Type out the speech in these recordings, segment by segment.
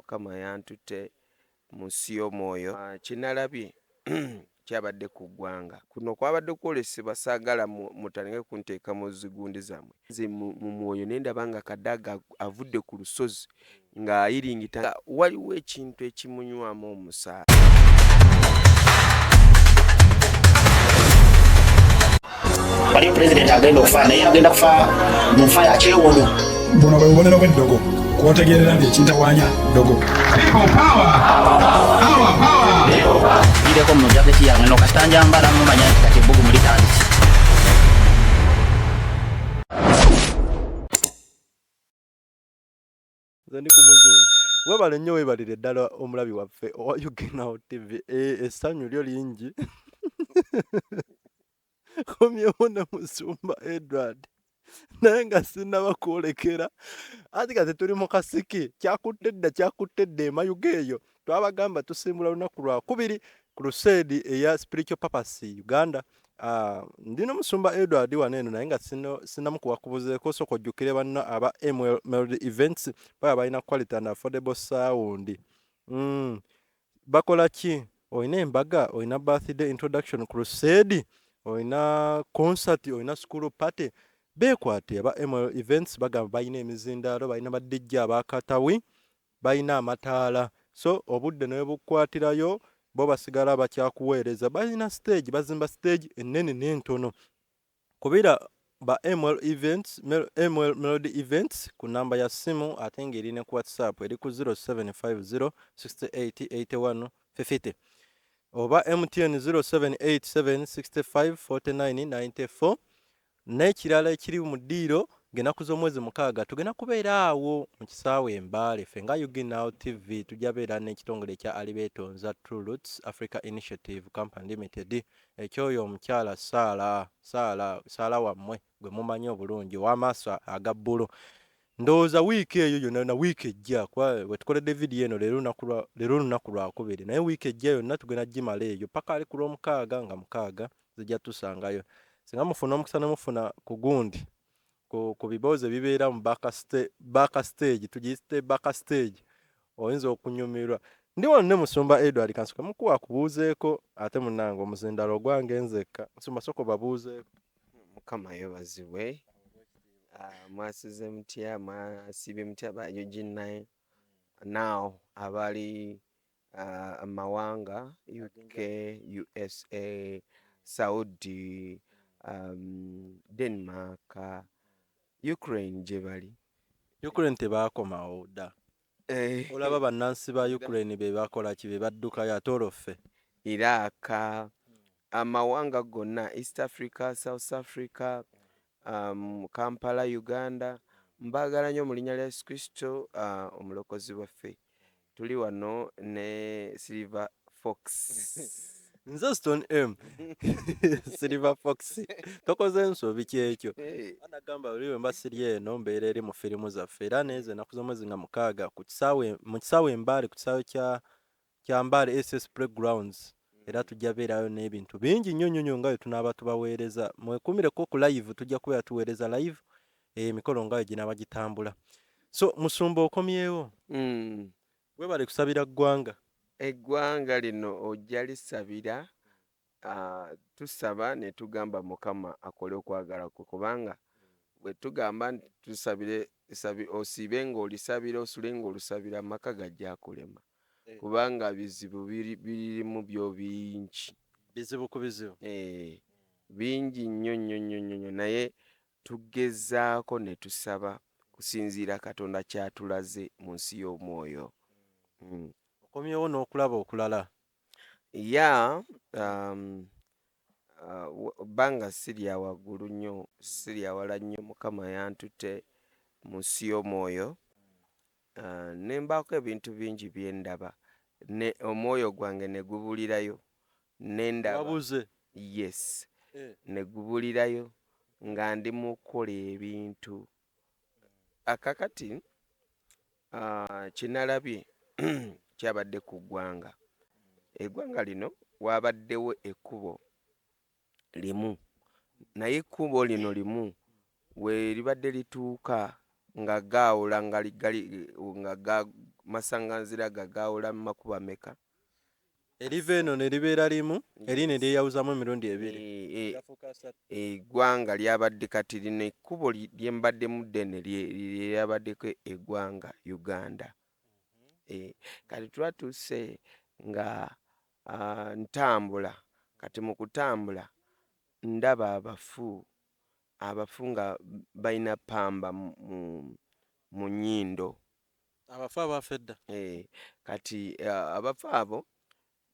Mukama yantutte mu nsi y'omwoyo. Kinalabye kyabadde ku ggwanga kuno kwabadde kwolesebwa, saagala mutandike kunteeka mu zigundi zammwe. Nze mu mwoyo ne ndaba nga Kadaga avudde ku lusozi ng'ayiringita, waliwo ekintu ekimunywamu omusaala. Waliyo pulezidenti agenda okufa naye agenda kufa mu nfa ya kyewuunyo. Buno bwe bubonero bw'eddogo kwotegerera nti ekintawanya ddogo. Gireko mu jaketi yange no kasita njambala mumanya nti kati ebbugumu litandise. Nze ndi ku muzuuli. Webale nnyo weebalire ddala omulabi waffe owa Uginawo TV. Essanyu lyo lingi. Komyewo ne Musumba Edward. Naye nga sinnaba kwolekera. Ati kati tuli mu kasiki. Kyakutte dda emayuga eyo. Twabagamba tusimbula lunaku lwa kubiri ku Crusade eya Spiritual Purpose Uganda. Ndino Musumba Edward waneeno naye nga sinnamukuba kubuzeeko, sooka ojjukire banna aba Melody Events baba balina quality and affordable sound. Bakola ki? Olina embaga, olina birthday introduction crusade, olina concert, olina school party. Beekwate aba Melody Events bagamba balina emizindaalo, balina badijja abakatawi, balina amataala. So obudde ne bukwatirayo bo basigala bakyakuweereza. Balina stage, bazimba stage ennene n'entono. Kubira ba Melody Events ku namba ya simu ate ng'eri ne ku WhatsApp eri ku 0750 68 81 50 oba MTN 0787 65 49 94. N'ekirala ekiri mu ddiiro ng'ennaku z'omwezi mukaaga tugenda kubeera awo mu kisaawe Mbale. Ffe nga Uginawo TV tujja beera n'ekitongole ekya Alibeetonza True Roots Africa Initiative Company Limited, ekyoyo omukyala Saala wammwe gwe mumanyi obulungi w'amaaso aga bbulu. Ndowooza wiiki eyo yonna na wiiki ejja bwe tukoledde vidiyo eno leero lunaku lwa kubiri, naye wiiki ejja yonna tugenda gimala eyo paka ali ku lw'omukaaga nga mukaaga zijja tusangayo. Singa mufuna omukisa ne mufuna ku gundi ku biboze bibeera mu backstage, tugiyite backstage, oyinza okunyumirwa. Ndi wano ne Musumba Edward kansoke mukuwa kubuuzeeko ate munnange omuzindalo ogwange nzekka. Musumba soko babuuzeeko. Mukama yeebazibwe. Mwasize mutya, mwasibye mutya ba UG9 now abali amawanga UK, USA, Saudi, Denmark, Ukraine gye bali. Ukraine tebaakomawo dda. Olaba bannansi ba Ukraine be bakola ki, be baddukayo ate oloffe. Iraq, amawanga gonna, East Africa, South Africa, Kampala, Uganda. Mbaagala nnyo mu linnya lya Yesu Kristo, omulokozi waffe. Tuli wano ne Silver Fox. Nze Stone M. Silver Fox. Tokoze nsobi kyekyo. Anagamba oliwe mbasiri eno mbeera eri mu firimu zaffe era nezo ennaku z'omwezi nga mukaaga mu kisaawe Mbale, ku kisaawe kya Mbale SS Playgrounds. Era tujja beerayo n'ebintu bingi nnyo nga bwe tunaaba tubaweereza. Mwekumireko ku live, tujja kubeera tuweereza live emikolo nga bwe ginaaba gitambula. So Musumba okomyewo. Webale kusabira ggwanga. Eggwanga lino ojja lisabira, tusaba ne tugamba Mukama akole okwagala kwe, kubanga bwe tugamba nti tusabire osibe ng'olisabira, osule ng'olusabira, amaka gajja kulema. Kubanga bizibu birimu byo bingi. Bizibu ku bizibu. Bingi nnyo naye tugezaako ne tusaba kusinziira Katonda kyatulaze mu nsi y'omwoyo. Okomyewo n'okulaba okulala. Banga sirya waggulu nnyo, sirya wala nnyo. Mukama yantutte mu nsi y'omwoyo. Ne mbaako ebintu bingi bye ndaba. Ne omwoyo gwange ne gubulirayo. Ne ndaba. Wabuze? Yes. Ne gubulirayo nga ndi mu kukola ebintu. Akakati kinalabye kyabadde ku ggwanga. Eggwanga lino wabaddewo ekkubo limu, naye ekkubo lino limu we libadde lituuka nga gaawula nga masanganzira gagaawula mu makubo ameka? Eriva eno ne libeera limu eri ne lyeyawuzamu emirundi ebiri. Eggwanga lyabadde kati lino ekkubo lye mbaddemu ddene lyeyabaddeko eggwanga Uganda. Kati twatuuse nga ntambula, kati mu kutambula ndaba abafu nga balina pamba mu nnyindo. Abafu abaafa edda. Kati abafu abo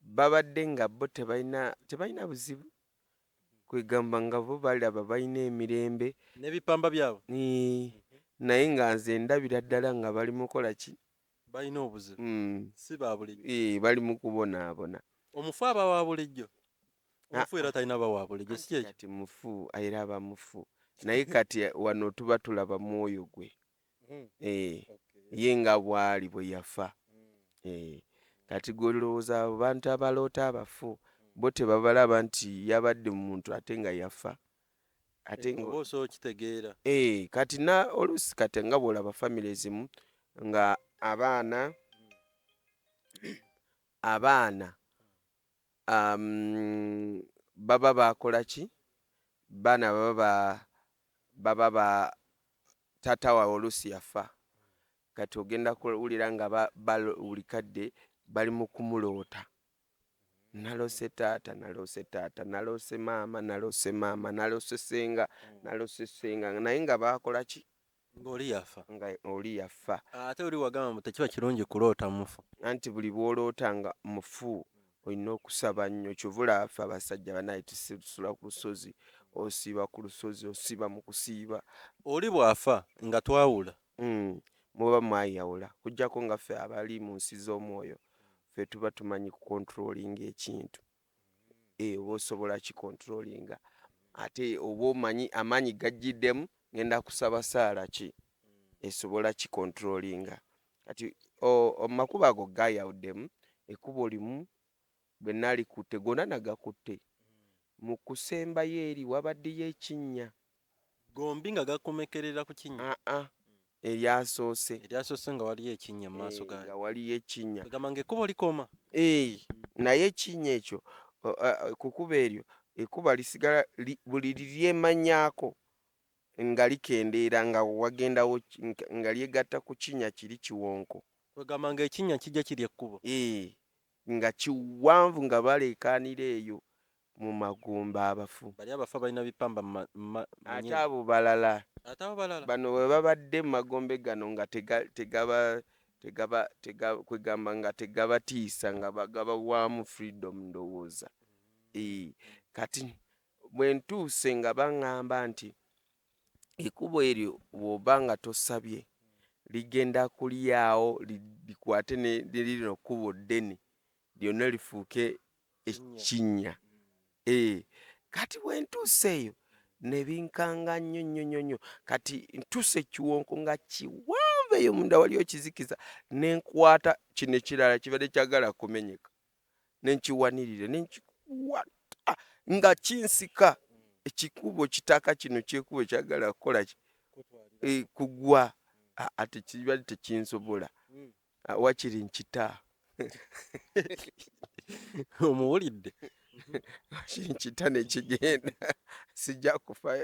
babadde nga bo tebalina buzibu, kwegamba nga bo balaba balina emirembe n'ebipamba byabwe, naye nga nze ndabira ddala nga bali mukola ki? balina obuzibu. Si ba bulijjo. Bali mu kubonaabona. Omufu aba wa bulijjo. Omufu era talina ba wa bulijjo, si kyekyo? Kati mufu era aba mufu, naye kati wano tuba tulaba mwoyo gwe. Ye nga bwali bwe yafa. Kati golowooza abantu abaloota abafu bo tebabalaba nti yabadde muntu ate nga yafa. Ate nga oso okitegeera. Kati oluusi kati nga bw'olaba famire ezimu nga abaana baba bakola ki? Baana baba taata waabwe oluusi yafa. Kati ogenda kuwulira nga buli kadde bali mu kumuloota. Naloose taata, naloose taata, naloose maama, naloose maama, naloose ssenga, naloose ssenga, naye nga bakola ki? Ng'oli yafa. Nga oli yafa. Ate oli wagamba mu tekiba kirungi kuloota mufu. Anti buli bw'oloota nga mufu olina okusaba nnyo. Kyovula afa abasajja banaye tusula ku lusozi, osiiba ku lusozi, osiiba mu kusiiba. Oli bw'afa nga twawula. Muba mwayawula. Kujjako nga ffe abali mu nsi z'omwoyo ffe tuba tumanyi kukontrolinga ekintu. Oba osobola kikontrolinga. Ate oba omanyi amaanyi gajjiddemu ngenda kusaba saala ki? Esobola kikontrolinga. Kati amakubo ago gaayawuddemu, ekkubo limu bwe nalikutte gonna nagakutte. Mu kusembayo eri wabaddeyo ekinnya. Gombi nga gakomekerera ku kinnya? Eryasoose nga waliyo ekinnya mu maaso gaayo. Nga waliyo ekinnya. Gamba ng'ekkubo likoma. Naye ekinnya ekyo ku kkubo eryo ekkuba lisigala buli lyemanyaako nga likendeera nga wagendawo nga lyegatta ku kinnya kiri kiwonko. Kwegamba ng'ekinnya kijja kirya ekkubo. Nga kiwanvu nga baleekaanira eyo mu magumba abafu. Bali abafu balina bipamba ate abo balala. Ate abo balala. Bano bwe babadde mu magombe gano nga kwegamba nga tegabatiisa nga bagabawaamu freedom ndowooza. Kati bwe ntuuse nga baŋŋamba nti ekkubo eryo bw'oba nga tosabye ligenda kulyawo likwate ne lino kkubo ddene lyonna lifuuke ekinnya. Kati bwe ntuuse eyo ne binkanga nnyo. Kati ntuuse ekiwonko nga kiwanvu eyo munda wali okizikiza, ne nkwata kino ekirala kibadde kyagala kumenyeka, ne nkiwanirira ne nkikwata nga kinsika ekikubo kitaka kino kyekubo kyagala kukola kugwa. Ate kibadde tekinsobola, wakiri nkita. Omuwulidde? Nkita ne kigenda. Sijja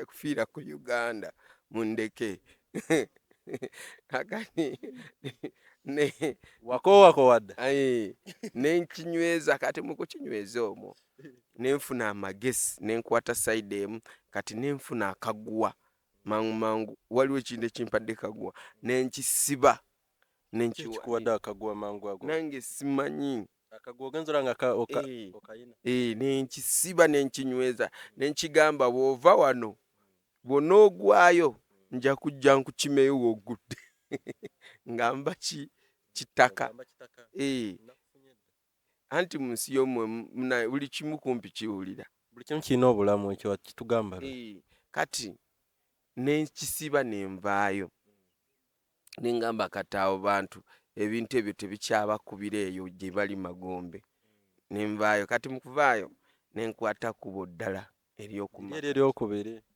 kufiira ku Uganda, mundeke. Akati wakoowakowadde. Ne nkinyweza. Kati mu kukinyweza omwo ne nfuna amagesi, ne nkwata sayidi emu, kati ne nfuna akaguwa mangu waliwo ekintu ekimpadde kaguwa, ne nkisiba ne nkikuwadde akaguwa mangu ago. Nange simanyi akaguwa ogenza nga okayina. Ne nkisiba ne nkinyweza ne nkigamba bw'ova wano bw'onoogwayo nja kujja nkukimeyo w'ogudde. Ngamba kitaka. Anti mu nsi y'omwe buli kimu kumpi kiwulira. Buli kimu kirina obulamu, ekyo kitugamba. Kati ne nkisiba ne nvaayo. Ne ngamba kati abo bantu ebintu ebyo tebikyabakubira eyo gye bali magombe. Ne nvaayo. Kati mu kuvaayo ne nkwata kkubo ddala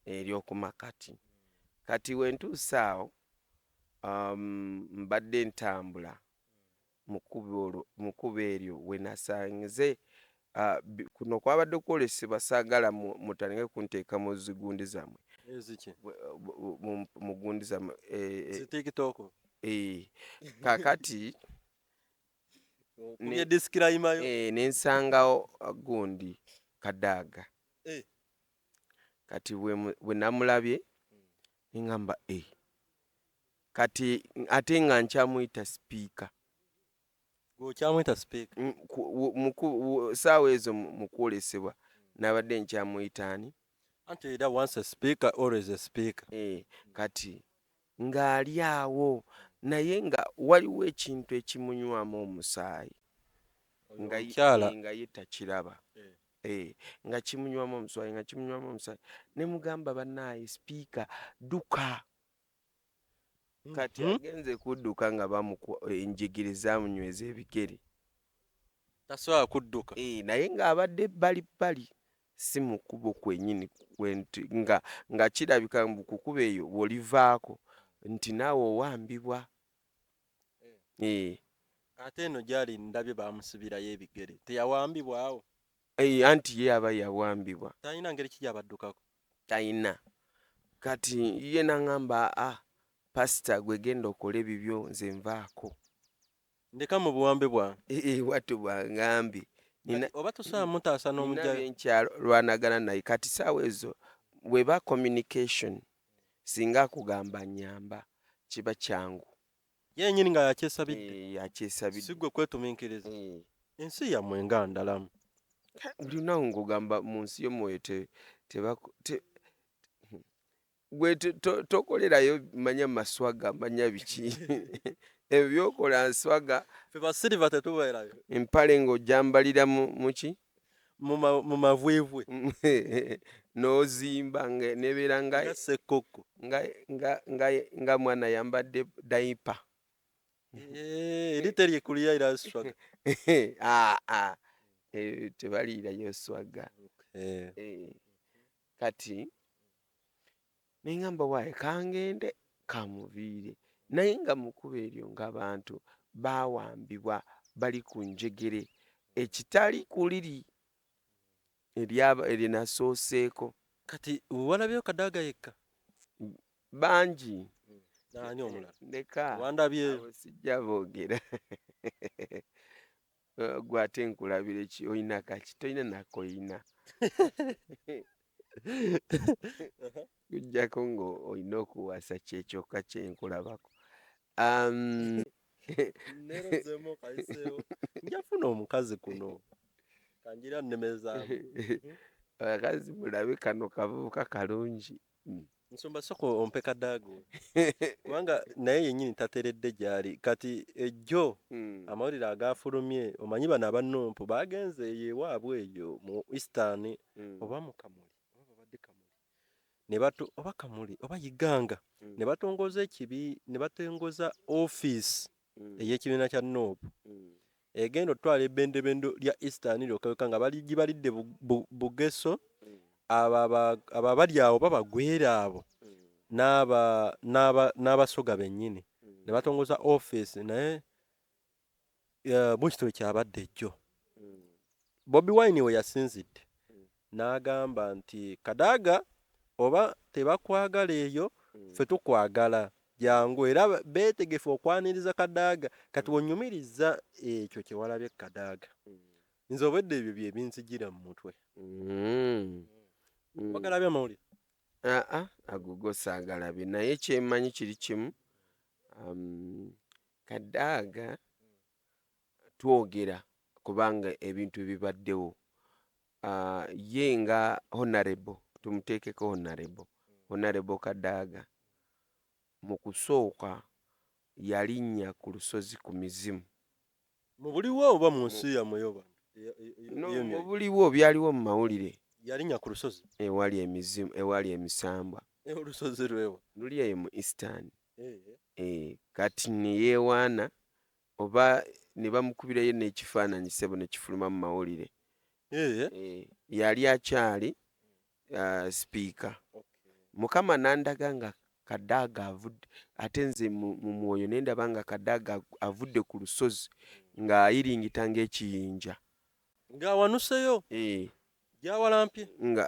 ery'okumakati. Kati we ntuuse awo mbadde ntambula mu kkubo eryo we nasanze kuno kwabadde kwolesebwa saagala mutandike kunteeka mu zigundi zammwe eziki mu gundi zammwe TikTok kakati kubye disclaimer yo nensangawo gundi Kadaaga kati bwe namulabye ngamba kati ate nga nkyamuyita sipiika gokyamuyita speaker saawa ezo mu kwolesebwa nabadde nkyamuyita ani anti era once a speaker always a speaker kati ng'ali awo naye nga waliwo ekintu ekimunywamu omusaayi nga ye takiraba nga kimunywamu omusaayi ne mugamba bannaaye sipiika dduka kati agenze kudduka nga enjigiri zamunyweza ebigere tasobola kudduka naye ng'abadde bbalibbali si mu kkubo kwennyini nga kirabika mu kukuba eyo bw'olivaako nti naawe owambibwa ate eno gyali ndabye bamusibirayo ebigere teyawambibwawo anti ye aba yawambibwa talina ngeri ki gyabaddukako talina kati ye naŋŋamba pasita gwe genda okole bibyo nze nvaako ndeka mu buwambe bwange watu bwangambye oba tosobola mutaasa n'omujjayo nkyalwanagana naye kati saawa ezo bweba communication singa akugamba nyamba kiba kyangu yenyini nga yakyesabidde yakyesabidde si gwe kwetuminkiriza ensi yammwe nga ndalamu buli lunaku ng'ogamba mu nsi y'omwoyo gwe tokolerayo manya maswaga manya biki ebyo byokola nswaga fe basiriva tetubeerayo empale ng'ojambalira muki mu mavwevwe n'ozimba nebeera nga sekoko nga mwana yambadde dayipa eri teryekulya ira swaga tebaliirayo swaga kati neŋŋamba waaye kangende kamuviire naye nga mu kkubo eryo ng'abantu baawambibwa bali ku njegere ekitali kuliri erinasooseeko kati walabyeyo Kadaaga yekka bangi nani omulala ndeka wandabye sijja boogera gwate nkulabire ki oyina kaki tolina nakoyina kujjako ng'olina okuwasa kyekyokka kyenkulabako nerozemu kayiseewo njafuna omukazi kuno kanjira nnemezaamu abakazi mulabe kano kavubuka kalungi nsumba soko ompe Kadaaga kubanga naye yennyini tateredde gyali kati ejjo amawulire agafulumye omanyi bano abannompu bagenze eyo ewaabwe eyo mu Eastern oba mu Kamuli oba Kamuli oba Iganga ne batongoza ne batongoza office ey'ekibiina kya NOP egenda otwala ebbendebendo lya Eastern lyokka nga gibalidde Bugeso abo abali awo babagwera abo n'abasoga bennyini ne batongoza office naye mukitole kyabadde ejjo Bobi Wine we yasinzidde n'agamba nti Kadaaga oba tebakwagala eyo ffe tukwagala jangu era beetegefu okwaniriza Kadaaga kati wonyumiriza ekyo kyewalabye Kadaaga nze obwedde ebyo bye binzijira mu mutwe bagalabye amawulire agogo saagalabye naye kyemmanyi kiri kimu Kadaaga twogera kubanga ebintu bibaddewo ye nga honorable tumuteekeko honorable Kadaaga mu kusooka yalinnya ku lusozi ku mizimu mu buliwo oba mu nsi yamuyoba mu buliwo byaliwo mu mawulire yalinnya ku lusozi ewali emizimu ewali emisambwa olusozi lwewa luli eyo mu Eastern kati neyeewaana oba ne bamukubirayo n'ekifaananyi sebo ne kifuluma mu mawulire yali akyali sipiika Mukama nandaga nga Kadaaga avudde ate nze mu mwoyo ne ndaba nga Kadaaga avudde ku lusozi ng'ayiringita ng'ekiyinja. ng'awanuseyo gyawalampye Nga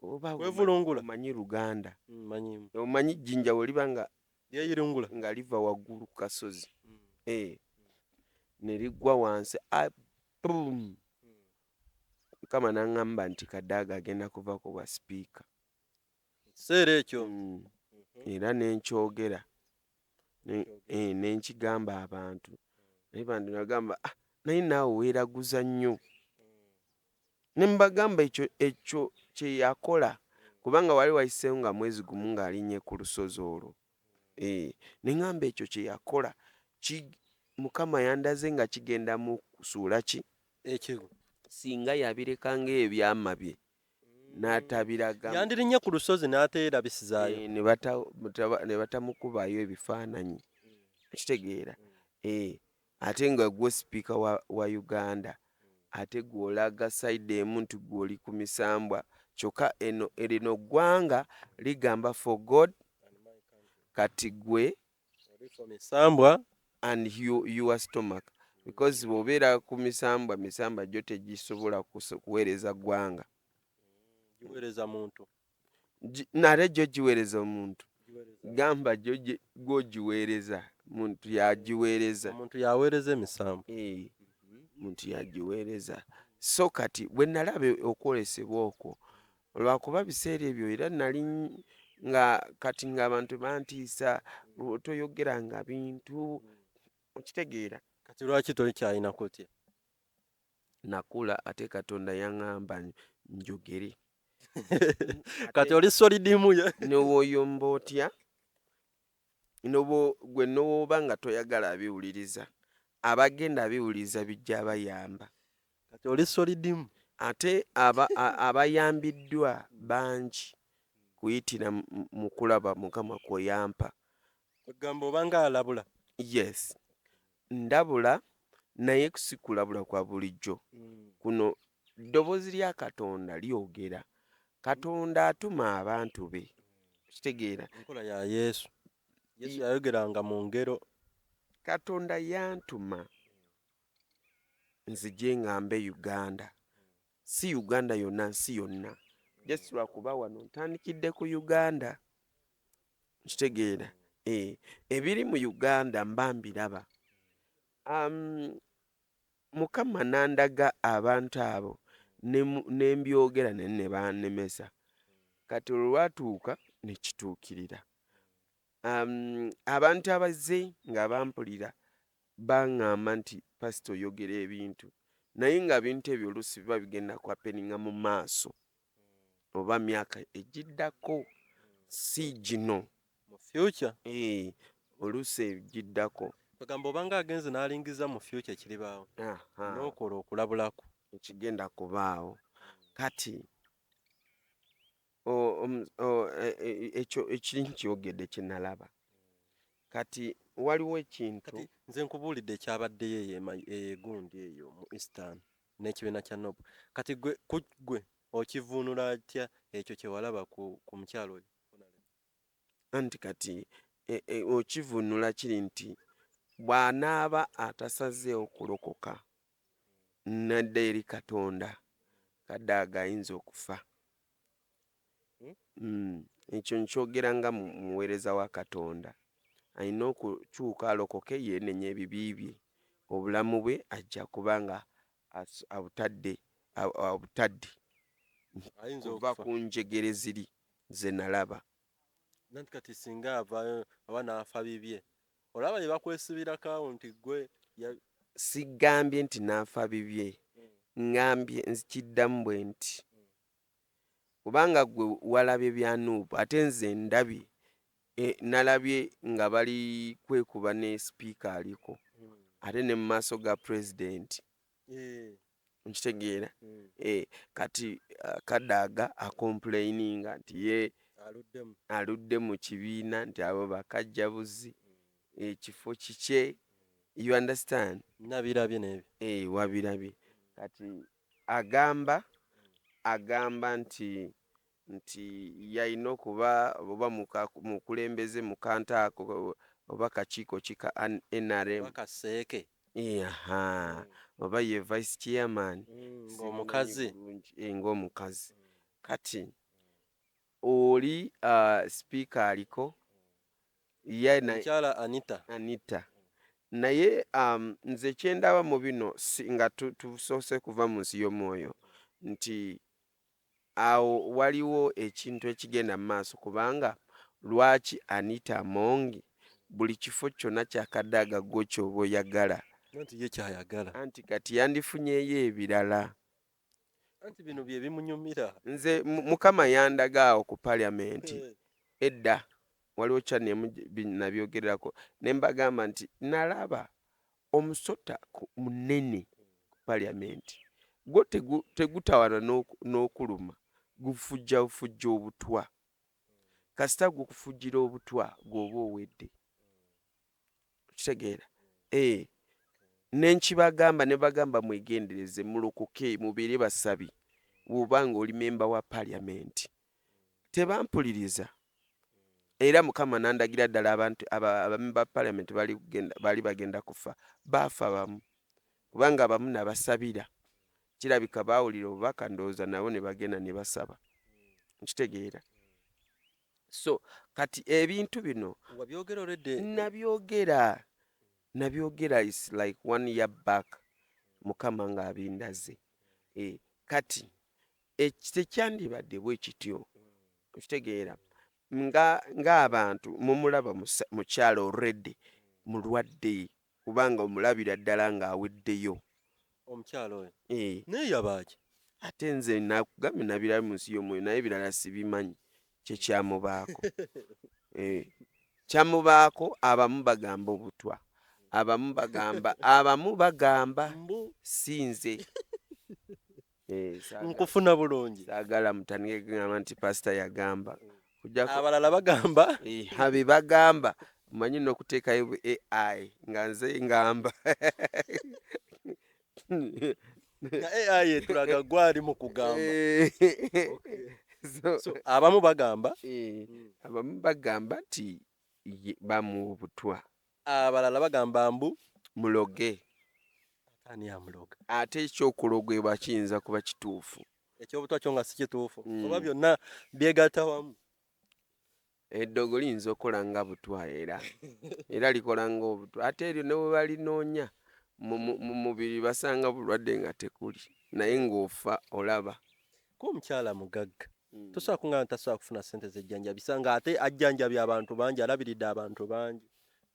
oba Wevulungula. omanyi Luganda, manyimu omanyi jjinja bwe liba lyeyirungula nga liva waggulu ku kasozi ne liggwa wansi boom. Mukama n'aŋŋamba nti Kadaaga agenda kuva ku bwa sipiika. ekiseera ekyo Era ne nkyogera ne nkigamba abantu naye bantu nagamba naye naawe weeraguza nnyo. Ne mbagamba ekyo kye yakola kubanga wali wayiseewo nga mwezi gumu ng'alinnye ku lusozi olwo. Ne ŋŋamba ekyo kye yakola Mukama yandaze nga kigenda mu kusuula ki ekyo singa yabireka ng'ebyama bye n'atabiraga yandirinnye ku lusozi n'ateerabisizaayo. ne batamukubayo ebifaananyi. Okitegeera? Ate nga gwe sipiika wa Uganda ate gw'olaga sayidi emu nti gw'oli ku misambwa kyokka erino ggwanga ligamba for God kati gwe misambwa and your stomach because bw'obeera ku misambwa gyo tegisobola kuweereza ggwanga. giweereza muntu Nate gyo giweereza omuntu. Gamba gw'ogiweereza muntu yagiweereza. omuntu yaweereza emisambwa. Muntu yagiweereza. So kati bwe nalaba okwolesebwa okwo lwakuba biseera ebyo era nali nga kati ng'abantu bantiisa toyogeranga bintu. Okitegeera? kati lwaki tokyalina kutya? Nakula ate Katonda yaŋŋamba njogere. kati oli solidimu N'owoyomba otya gwe n'oba nga toyagala abiwuliriza abagenda abiwuliriza bijja abayamba. kati oli solidimu Ate abayambiddwa bangi kuyitira mu kulaba Mukama kwe yampa. ogamba obanga alabula. Yes, ndabula naye si kulabula kwa bulijjo. Kuno ddoboozi lya Katonda lyogera. Katonda atuma abantu be. Kitegeera? enkola ya Yesu. Yesu yayogeranga mu ngero. Katonda yantuma nzije ŋŋambe Uganda. Si Uganda yonna, nsi yonna. Just lwakuba wano ntandikidde ku Uganda. Kitegeera? Ebiri mu Uganda mba mbiraba. Mukama n'andaga abantu abo ne mbyogera ne bannemesa. Kati olwatuuka ne kituukirira. Abantu abazze nga bampulira baŋŋamba nti pasito oyogera ebintu naye nga bintu ebyo oluusi biba bigenda kwapeninga mu maaso oba myaka egiddako si gino mu future. Oluusi egiddako. ogamba obanga agenze n'alingiza mu future kiribaawo. n'okola okulabulako ekigenda kubaawo. Kati ekyo ekiri nkyogedde kye nalaba. Kati waliwo ekintu. kati nze nkubuulidde ekyabaddeyo egundi eyo mu Eastern n'ekibiina kya Nobu. kati gwe okivuunula atya ekyo kye walaba ku mukyalo oyo? Anti kati okivuunula kiri nti bw'anaaba atasazeewo kulokoka nadda eri Katonda Kadaaga ayinza okufa. Ekyo nkyogera nga muweereza wa Katonda. Alina okukyuka alokoke yeenenya ebibi bye. Obulamu bwe ajja kubanga abutadde kuva ku njegere ziri ze nalaba. nanti kati singa avaayo aba n'afa bibye olaba bye bakwesibirako nti gwe Sigambye nti n'afa bibye. Ngambye nzikiddamu bwe nti kubanga gwe walabye bya Nuupu ate nze ndabye nalabye nga bali kwekuba ne sipiika aliko ate ne mu maaso ga pulezidenti. Nkitegeera? Kati Kadaaga akompuleyininga nti ye aludde mu kibiina nti abo bakajjabuzi ekifo kikye. You understand? nabirabye n'ebyo. Wabirabye. Kati agamba nti nti yalina okuba oba mukulembeze mu kantaako oba kakiiko kika NRM bakaseeke aha oba ye vice chairman ng'omukazi ng'omukazi kati oli speaker aliko omukyala Anita naye nze kyendaba mu bino nga tusoose kuva mu nsi y'omwoyo nti awo waliwo ekintu ekigenda mu maaso kubanga lwaki Anita Among buli kifo kyonna kyakadaaga gwo ky'oba oyagala anti ye kyayagala anti kati yandifunyeyo ebirala anti bino bye bimunyumira nze mukama yandagaawo ku paliamenti edda waliwo kyanemu nabyogererako ne mbagamba nti nalaba omusota munene ku paliamenti gwo tegutawana n'okuluma gufujja obutwa kasita gukufujjira obutwa gw'oba owedde kitegeera nenkibagamba ne bagamba mwegendereze mulokoke mubeere basabi bw'obanga oli memba wa paliamenti tebampuliriza era mukama nandagira ddala abantu abamemba ba paliamenti bali bagenda kufa baafa bamu kubanga abamu nabasabira kirabika baawulira obubaka ndowooza nabo ne bagenda ne basaba nkitegeera so kati ebintu bino wabyogera olwedde nabyogera is like 1 year back mukama ng'abindaze kati tekyandibadde bwe kityo okitegeera ng'abantu mumulaba mukyalo already mulwadde kubanga omulabira ddala ng'aweddeyo omukyalo oyo naye yabaaki ate nze nakugambye nabirabe mu nsi y'omwoyo naye ebirala sibimanyi kyekyamubaako kyamubaako abamu bagamba obutwa abamu bagamba sinze nkufuna bulungi saagala mutandike kugamba nti pasita yagamba abalala bagamba abe bagamba omanyi n'okuteekayo AI nga nze ngamba nga AI etulaga gwali mu kugamba abamu bagamba nti bamu obutwa abalala bagamba mbu muloge ani amuloga ate ekyokulogebwa kiyinza kuba kituufu ekyobutwa kyo nga si kituufu oba byonna byegatta wamu eddogo liyinza okukola nga butwa era likola nga obutwa ate eryo ne bwe balinoonya mu mubiri basanga bulwadde nga tekuli naye ng'ofa olaba k'omukyala mugagga tosobola kuŋŋamba tasobola kufuna ssente z'ejjanjabisa nga ate ajjanjabya abantu bangi alabiridde abantu bangi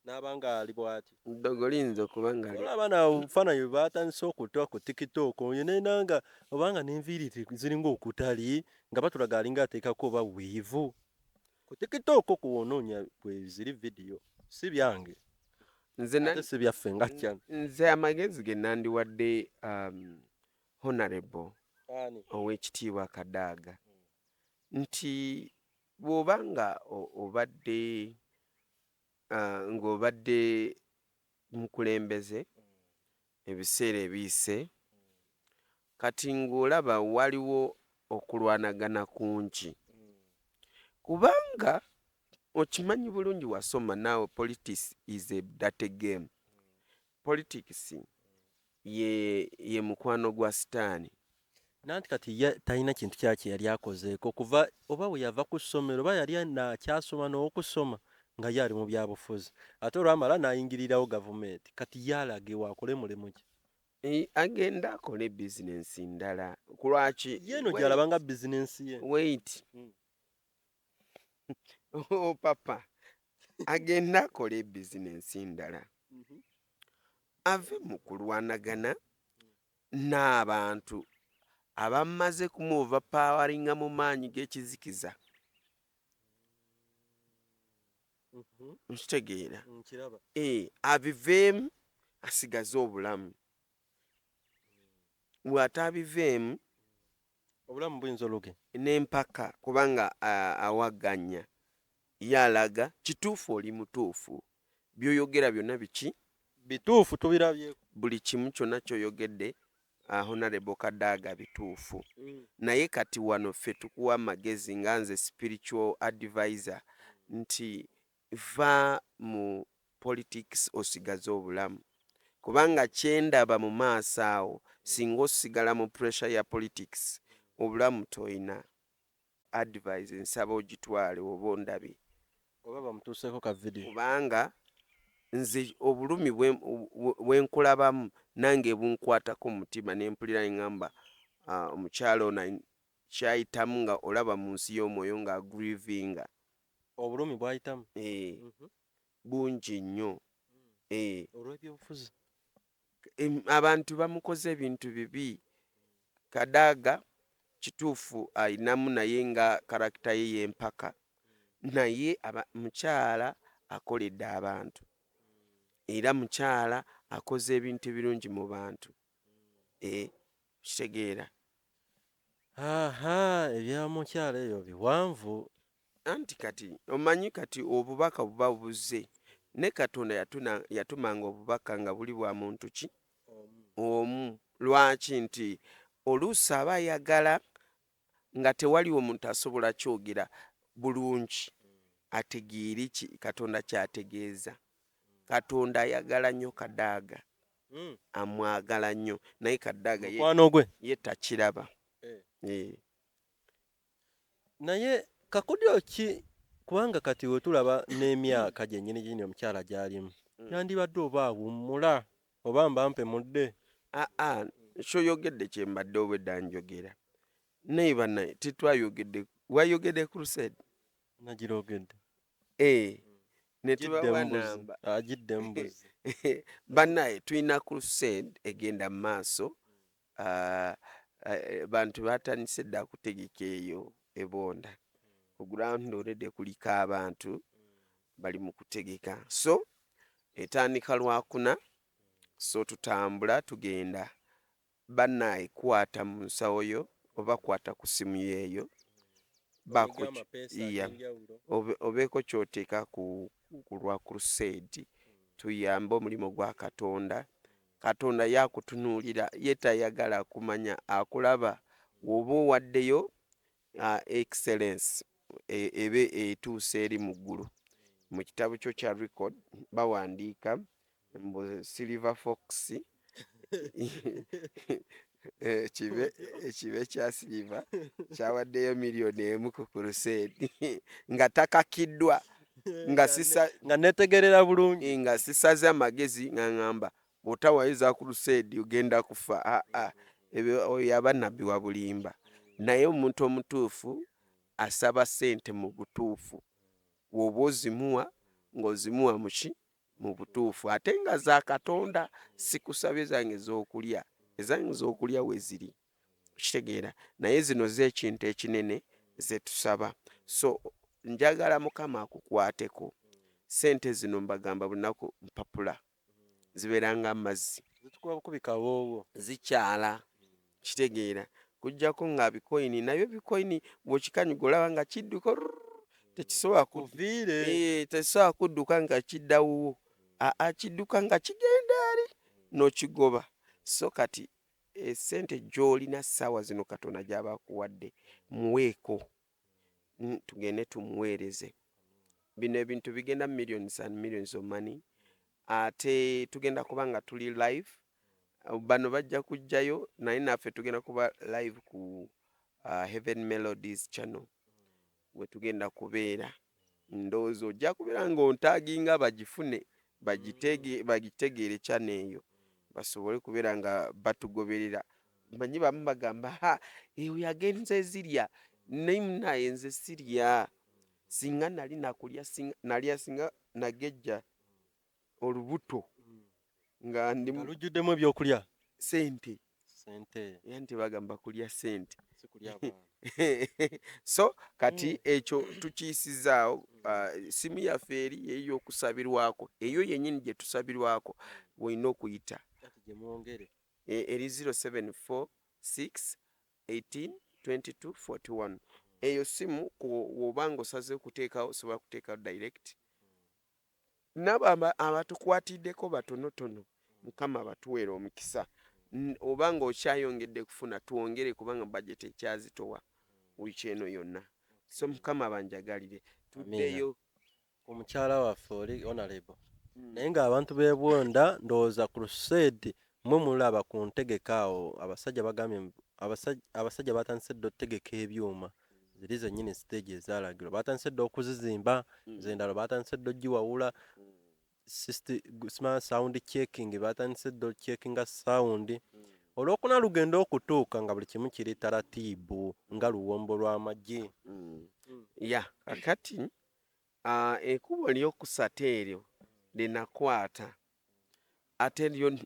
n'abanga ali bw'ati ddogo liyinza okuba nga olaba nabufaananyi bwe baatandise okutoa ku tiktok yenenanga obanga n'enviiri ziringa okutali nga batulaga alinga ateekako oba wiivu ku tiktok kuwonoonya bwe ziri vidiyo si byange ate si byaffe nga kyano nze amagezi ge nandiwadde honorable ow'ekitiibwa Kadaaga nti bw'obanga obadde ng'obadde mukulembeze ebiseera ebiyise kati ng'olaba waliwo okulwanagana kungi kubanga okimanyi bulungi wasoma naawe politics is a dirty game politics ye mukwano gwa sitaani nanti kati talina kintu kyaki yali akozeeko kuva oba bwe yava ku ssomero oba yali nakyasoma n'okusoma nga ye ali mu byabufuzi ate olwamala n'ayingirirawo gavumenti kati yalage wakole mulimu ki agenda akole bizinensi ndala kulwaki yeeno gyalabanga bizinensi ye wait papa agenda akole bizinensi ndala ave mu kulwanagana n'abantu abamaze kumuva pawaringa mu maanyi g'ekizikiza nkitegeera abiveemu asigaze obulamu bw'ataabiveemu obulamu buyinza oluge n'empaka kubanga awaganya yalaga kituufu oli mutuufu by'oyogera byonna biki bituufu tubirabyeko buli kimu kyonna ky'oyogedde Honorable Kadaga bituufu naye kati wano ffe tukuwa amagezi nga nze spiritual advisor nti va mu politics osigaze obulamu kubanga kyendaba mu maaso awo singa osigala mu pressure ya politics obulamu toyina advise nsaba ogitwale oba ondabye oba bamutuuseeko ka video kubanga nze obulumi bwenkulabamu nange bunkwatako mu mutima ne mpulira ngamba omukyalo ono kyayitamu nga olaba mu nsi y'omwoyo nga agrivinga obulumi bwayitamu bungi nnyo olw'ebyobufuzi abantu bamukoze ebintu bibi. Kadaga kituufu ayinamu naye nga karakita ye y'empaka naye mukyala akoledde abantu era mukyala akoze ebintu birungi mu bantu kitegeera ebya mukyala eyo biwanvu anti kati omanyi kati obubaka buba buzze ne Katonda yatumanga obubaka nga buli bwa muntu ki omu lwaki nti oluusi aba ayagala nga tewali omuntu asobola kyogera bulungi ategeeri ki Katonda kyategeeza. Katonda ayagala nnyo Kadaga amwagala nnyo naye Kadaga ye takiraba naye kakodyo ki kubanga kati wetulaba n'emyaka gyennyini omukyala gy'alimu yandibadde oba awummula oba mbampe mudde kyoyogedde kyembadde obwedda njogera naye bannaye titwayogedde wayogedde crusade nagirogedde netubawa namba agidde mbuzi bannaye tulina crusade egenda mu maaso bantu batandise dda kutegeka eyo ebonda ku ground already kuliko abantu bali mu kutegeka so etandika lwakuna so tutambula tugenda bannaye kwata mu nsawo yo oba kwata ku simu yeeyo obeeko kyoteeka ku lwa crusade tuyambe omulimu gwa Katonda. Katonda yakutunuulira ye tayagala kumanya akulaba woba owaddeyo excellence ebe etuuse eri mu ggulu. Mu kitabo kyo kya record bawandiika mbu Silver Fox ekibe kya Silver kyawaddeyo $1,000,000 ku crusade nga takakiddwa nga netegerera bulungi nga sisaze amagezi nga ngamba bw'otawayiza crusade ogenda kufa oyo yaba nabbi wa bulimba naye omuntu omutuufu asaba ssente mu butuufu woba ozimuwa ng'ozimuwa muki mu butuufu ate nga za Katonda sikusabye zange z'okulya ezange z'okulya we ziri kitegeera naye zino z'ekintu ekinene ze tusaba so njagala Mukama akukwateko ssente zino mbagamba bunaku mpapula zibeeranga amazzi zitukuba kubikawoowo zikyala kitegeera kujjako nga bikoini nabyo bikoini bw'okikanyuga olaba nga kidduka tekisobola tekisobola kudduka nga kiddawo kidduka nga kigenda eri n'okigoba so kati essente gy'olina ssaawa zino Katonda gy'aba akuwadde muweeko tugende tumuweereze bino ebintu bigenda millions and millions of money ate tugenda kuba nga tuli live bano bajja kujjayo naye naffe tugenda kuba live ku Heaven Melodies channel we tugenda kubeera ndowooza ojja kubeera ng'ontaaginga bagifune bagitegeere channel eyo basobole kubeera nga batugoberera manyi bamu bagamba eyo yagenze zirya naye munaye nze sirya singa nali nakulya nalya singa nagejja olubuto nga lujjuddemu ebyokulya sente era nti bagamba kulya sente so kati ekyo tukiyisizaawo simu yaffe eri ey'okusabirwako eyo yennyini gye tusabirwako bw'olina okuyita eri 0746182241 eyo simu wobanga osaze kuteekawo osobola kuteekawo direct nabo abatukwatiddeko batonotono Mukama batuweera omukisa oba ng'okyayongedde kufuna twongere kubanga budget ekyazitowa wiiki eno yonna. So Mukama banjagalire tuddeyo. Omukyala waffe oli honorable naye ng'abantu b'e Bwonda ndowooza crusade mwe mulaba ku ntegeka awo abasajja bagambye abasajja batandise dda otegeka ebyuma ziri zennyini stage ezalagirwa batandise dda okuzizimba zendalo batandise dda ogiwawula smart sound checking batandise dda checkinga sound olwokuna lugenda okutuuka nga buli kimu kiri taratiibu nga luwombo lw'amagye. Ya kakati ekkubo ly'okusata eryo linakwata ate lyo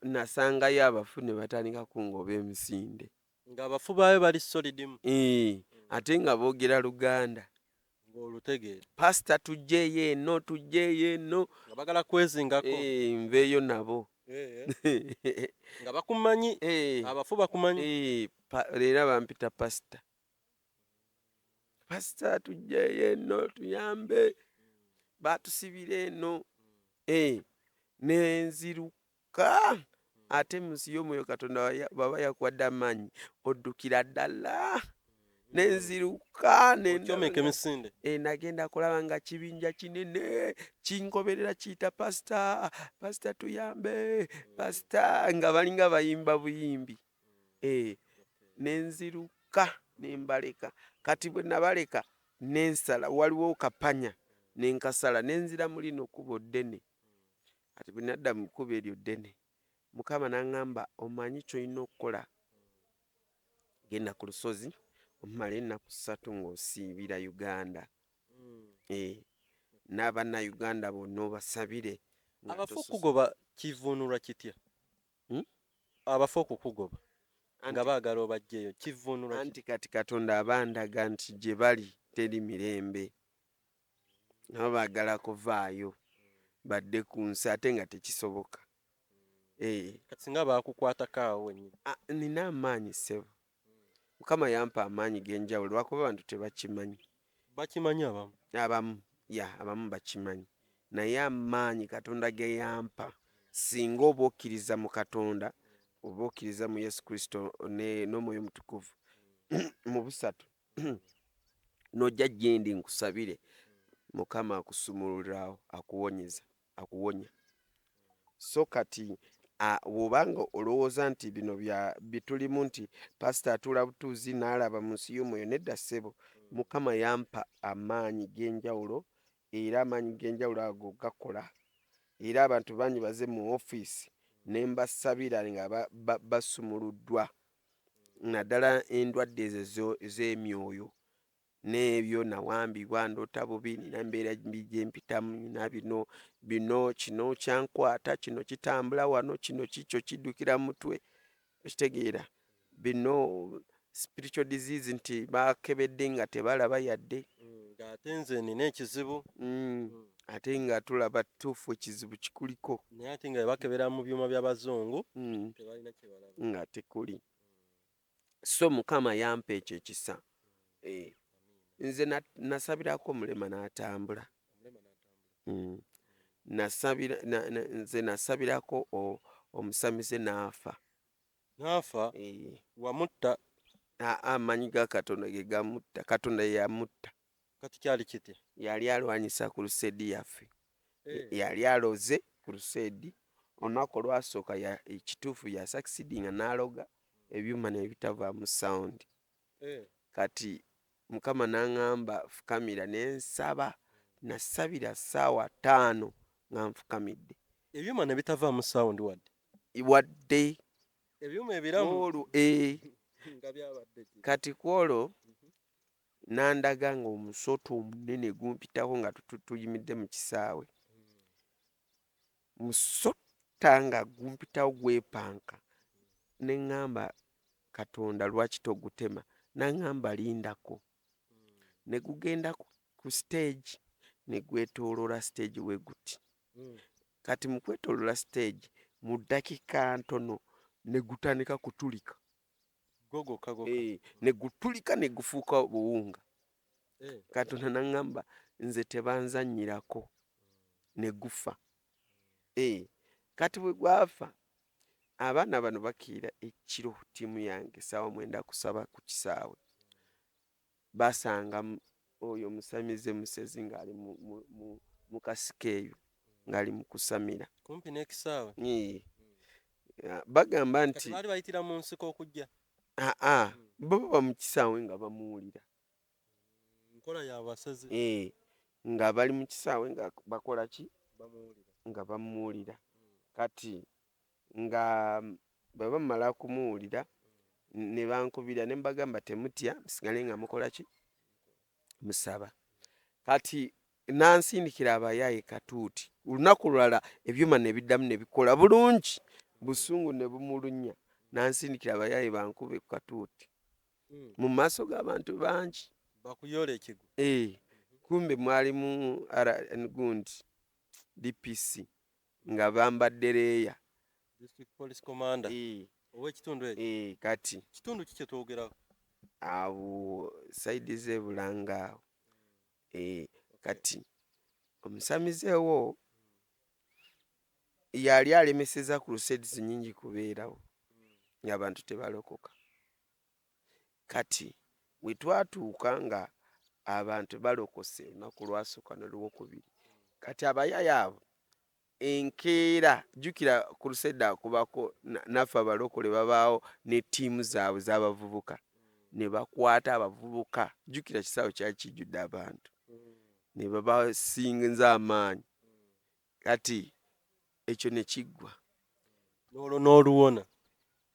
nasangayo abafu ne batandika kungoba emisinde ng'abafu baayo bali solidimu ate nga boogera Luganda ng'olutegeera pasita tujjeeyo eno nga bagala kwezingako nveeyo nabo nga bakumanyi abafu bakumanyi leero bampita pasita tujjeeyo eno tuyambe batusibira eno nenziruka ate munsi y'omwoyo Katonda baba yakwadde amaanyi oddukira ddala nenziruka okyomeka emisinde nagenda kulaba nga kibinja kinene kingoberera kiyita pasita tuyambe pasita nga balinga bayimba buyimbi nenziruka nembaleka kati bwe nabaleka nensala waliwo kapanya nenkasala nenzira mu lino kkubo ddene ati bwe nadda mu kkubo eryo ddene Mukama n'aŋŋamba omanyi ky'olina okukola genda ku lusozi omala ennaku 3 ng'osiibira Uganda n'abannayuganda bonna obasabire. Abafu okugoba kivuunulwa kitya? Abafu okukugoba nga baagala obajjeeyo kivuunulwa anti kati Katonda abandaga nti gye bali teri mirembe nabo baagala kuvaayo badde ku nsi ate nga tekisoboka. Kati singa baakukwatako awo wennyini nina amaanyi ssebo Mukama yampa amaanyi g'enjawulo lwakuba abantu tebakimanyi. Bakimanyi abamu bakimanyi naye amaanyi Katonda ge yampa singa oba okkiriza mu Katonda oba okkiriza mu Yesu Kristo n'omwoyo mutukuvu mu busatu n'ojja gye ndi nkusabire Mukama akusumululirawo akuwonya. So kati bw'obanga olowooza nti bino bitulimu nti pasita atuula butuuzi n'alaba mu nsi y'omwoyo nedda ssebo Mukama yampa amaanyi g'enjawulo era amaanyi g'enjawulo ago gakola era abantu bangi baze mu ofiisi ne mbasabira nga basumuluddwa naddala endwadde ezo ez'emyoyo n'ebyo nawambibwa ndoota bubi nina mbeera gye mpitamu nina bino kino kyankwata kino kitambula wano kino kikyo kiddukira mutwe okitegeera bino spiritual disease nti bakebedde nga tebalaba yadde ng'ate nze nina ekizibu ate nga tulaba tuufu ekizibu kikuliko naye ate nga bakebera mu byuma by'abazungu tebalina kye balaba nga tekuli. So Mukama yampa ekyo ekisa nze nasabirako omulema n'atambula nze nasabirako omusamize n'afa wamutta amanyi ga Katonda ge gamutta Katonda ye yamutta. Kati kyali kitya? Yali alwanyisa ku lusedi yaffe yali aloze ku lusedi olunaku olwasooka ekituufu yasakisidinga n'aloga ebyuma ne bitavaamu sound kati Mukama n'aŋŋamba fukamira n'ensaba nasabira ssaawa 5 nga nfukamidde ebyuma ne bitavaamu sound wadde ebyuma ebiramu nga byabadde kati kwolwo nandaga ng'omusota omunene gumpitako nga tuyimidde mu kisaawe musota nga gumpitawo gwepanka neŋŋamba Katonda lwaki togutema n'aŋŋamba lindako ne gugenda ku stage ne gwetooloola stage we guti kati mu kwetooloola stage mu ddakiika ntono ne gutandika kutulika ne gutulika ne gufuuka buwunga. Katonda n'aŋŋamba nze tebanzannyirako ne gufa kati bwe gwafa abaana bano bakiira ekiro ttiimu yange essaawa 9:07 ku kisaawe basanga oyo musamize musezi ng'ali mu kasika eyo ng'ali mu kusamira kumpi n'ekisaawe. bagamba nti baali bayitira mu nsiko okujja. bo baba mu kisaawe nga bamuwulira nkola y'abasezi. nga bali mu kisaawe nga bakola ki nga bamuwulira kati nga bwe bamala kumuwulira ne bankubira ne mbagamba temutya musigale nga mukola ki musaba kati nansindikira abayaaye katuuti olunaku lulala ebyuma ne biddamu ne bikola bulungi busungu ne bumulunya nansindikira abayaaye bankube ku katuuti mu maaso g'abantu bangi bakuyola ekigo. kumbe mwalimu gundi DPC nga bambadde leeya District Police Commander. Ow'ekitundu ekyo. Kati kitundu ki kye twogerako? awo saidi z'ebulanga awo kati omusamizeewo yali alemeseza crusades nyingi kubeerawo ng'abantu tebalokoka kati we twatuuka nga abantu balokose olunaku lwasooka n'olwokubiri kati abayaya abo enkeera jjukira crusade akubako naffe abalokole babaawo ne ttiimu zaabwe z'abavubuka ne bakwata abavubuka jjukira kisaawe kyali kijjudde abantu ne babasinza amaanyi kati ekyo ne kiggwa n'olwo n'oluwona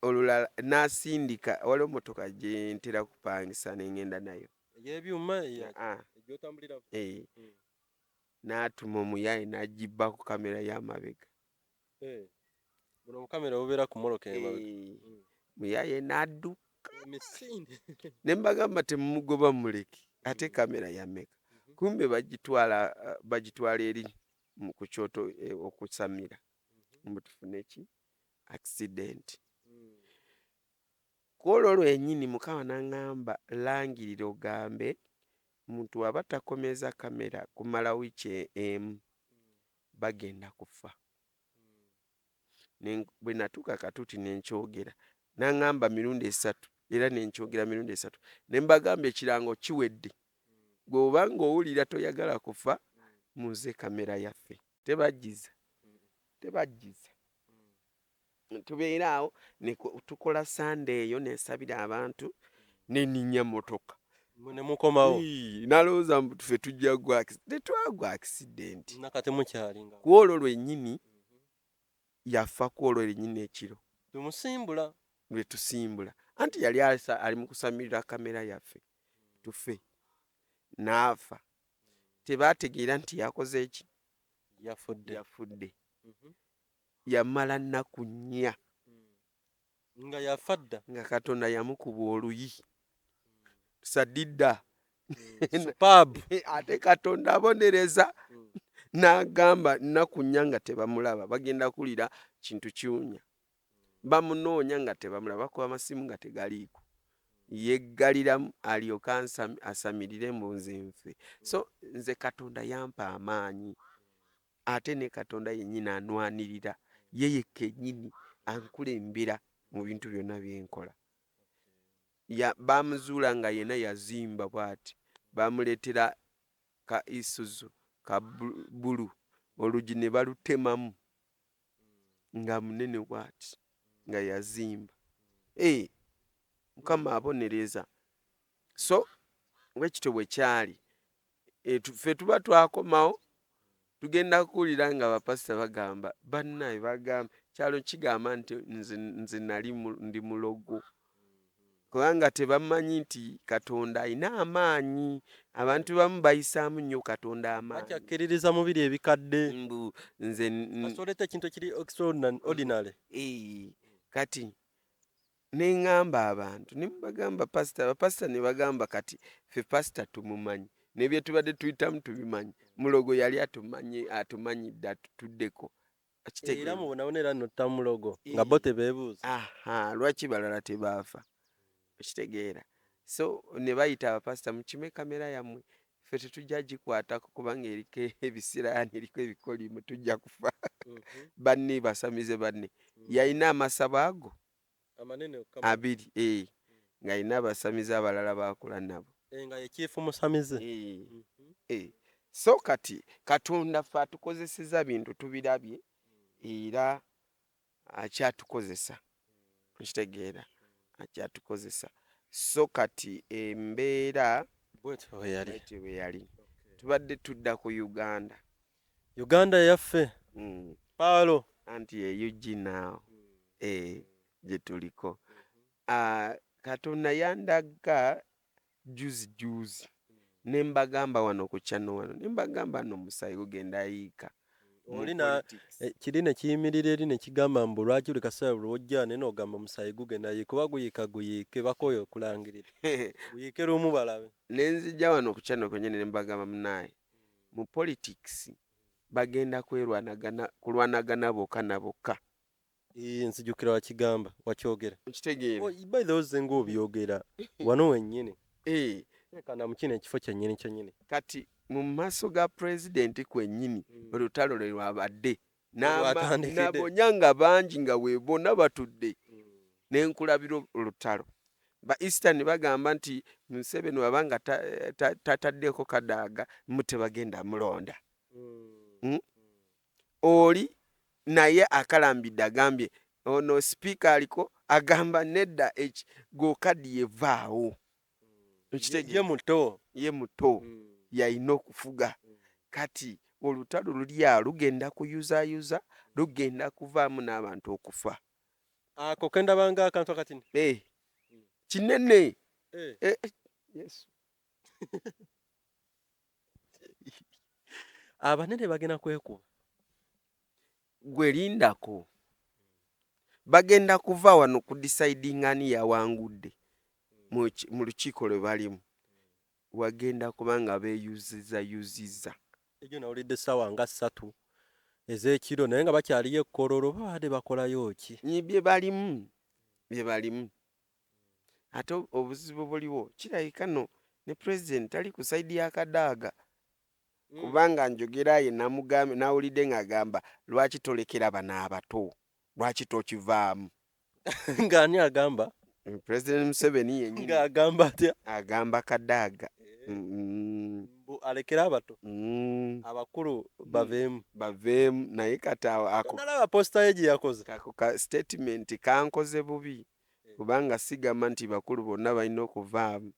olulala n'asindika waliwo motoka gye ntera kupangisa n'engenda nayo ey'ebyuma egyotambuliramu n'atuma omuyaaye n'agibba ku kamera y'amabega buno omukamera bubeera ku moloka emabega muyaaye n'adduka ne mbagamba temumugoba muleke ate kamera yameka kumbe bagitwala eri ku kyoto okusamira mutufune ki accident kwolwo lwenyini mukama n'aŋŋamba langirira ogambe muntu aba takomeza kamera kumala wiiki emu bagenda kufa bwe natuuka katuuti nenkyogera n'aŋŋamba mirundi 3 era nenkyogera mirundi 3 ne mbagamba ekirango kiwedde bw'oba ng'owulira toyagala kufa muze kamera yaffe tebajjiza tubeera awo tukola sande eyo nensabira abantu neninya motoka nemukomawo nalowooza ffe tujja tetwagwa accident nakati mukyalinga kwolwo lwennyini yafa kwolwo lwennyini ekiro tumusimbula lwe tusimbula anti yali ali mu kusamirira kamera yaffe tufe n'afa tebategeera nti yakoze eki yafudde yamala nnaku 4 nga yafadda nga Katonda yamukuba oluyi sadidda superb ate Katonda abonereza n'agamba nnaku 4 nga tebamulaba bagenda kulira kintu kiwunya bamunoonya nga tebamulaba bakuba amasimu nga tegaliiko yeggaliramu alyoka asamirire mu nze nfe so nze Katonda yampa amaanyi ate ne Katonda yennyini anwanirira ye yekka yennyini ankulembera mu bintu byonna byenkola bamuzuula nga yena yazimba bw'ati bamuleetera ka Isuzu ka bulu olugi ne balutemamu nga munene bw'ati nga yazimba Mukama abonereza so bwekityo bwe kyali ffe tuba twakomawo tugenda kuwulira nga bapasita bagamba bannaye bagamba kyalo kigamba nti nze nali ndi mulogo kubanga tebamanyi nti Katonda alina amaanyi abantu bamu bayisaamu nnyo Katonda amaanyi akyakkiririza mubiri ebikadde nze asoleta ekintu ekiri extraordinary kati neŋŋamba abantu ne bagamba pasita ne bagamba kati ffe pasita tumumanyi nebye tubadde tuyitamu tubimanyi mulogo yali atumanyidde atutuddeko era mubonabonera nno tamulogo nga bo tebeebuuza lwaki balala tebaafa okitegeera so ne bayita abapasita mukime kamera yammwe ffe tetujja gikwatako kubanga eriko ebisiraani eriko ebikolimu tujja kufa banne basamize banne yalina amasabo ago amanene abiri ng'alina abasamizi abalala bakola nabo nga ye chief musamize. so kati Katonda ffe atukozeseza bintu tubirabye era akyatukozesa tukitegeera akyatukozesa so kati embeera bwetyo bwe yali tubadde tudda ku Uganda yaffe Paolo anti ye UG gye tuliko Katonda yandaga juzi nembagamba wano ku channel wano nembagamba no musayi gugenda yiika olina kiri ne kiyimirira eri ne kigamba mbu lwaki buli kaseera lwojja ne n'ogamba musayi gugenda yiika kuba guyiike bakoyo okulangirira guyiike lumu balabe nenzija wano ku channel kwennyini nembagamba munaye mu politics bagenda kulwanagana bokka na bokka. Nzijukira wakigamba wakyogera okitegeera by the way ngo obyogera wano wennyini kana mu kino ekifo kyennyini kati mu maaso ga pulezidenti kwennyini olutalo lwe lwabadde n'abonyanga bangi nga weebona batudde n'enkulabira olutalo ba Eastern bagamba nti Museveni wabanga tataddeko Kadaaga tebagenda mulonda oli naye akalambidde agambye ono sipiika aliko agamba nedda gokadi yevaawo ye muto yalina okufuga kati olutalo luli awo lugenda kuyuzayuza lugenda kuvaamu n'abantu okufa ako kendabanga akantu akatini kinene yes abanene bagenda kwekuba gwelindako bagenda kuva wano ku deciding ani yawangudde mu lukiiko lwe balimu wagenda kubanga beeyuziza ejo nawulidde essaawa nga 3 ez'ekiro naye nga bakyaliyo ekkololo babadde bakolayo ki bye balimu ate obuzibu buliwo kirabika no ne president ali ku saidi ya Kadaaga kubanga njogera ye namugambye nawulidde ng'agamba lwaki tolekera bana abato lwaki tokivaamu ng'ani agamba President Museveni yennyini ng'agamba atya agamba Kadaaga alekera abato abakulu baveemu naye kata nalaba posita ye gye yakoze ako ka statement kankoze bubi kubanga sigamba nti bakulu bonna balina okuvaamu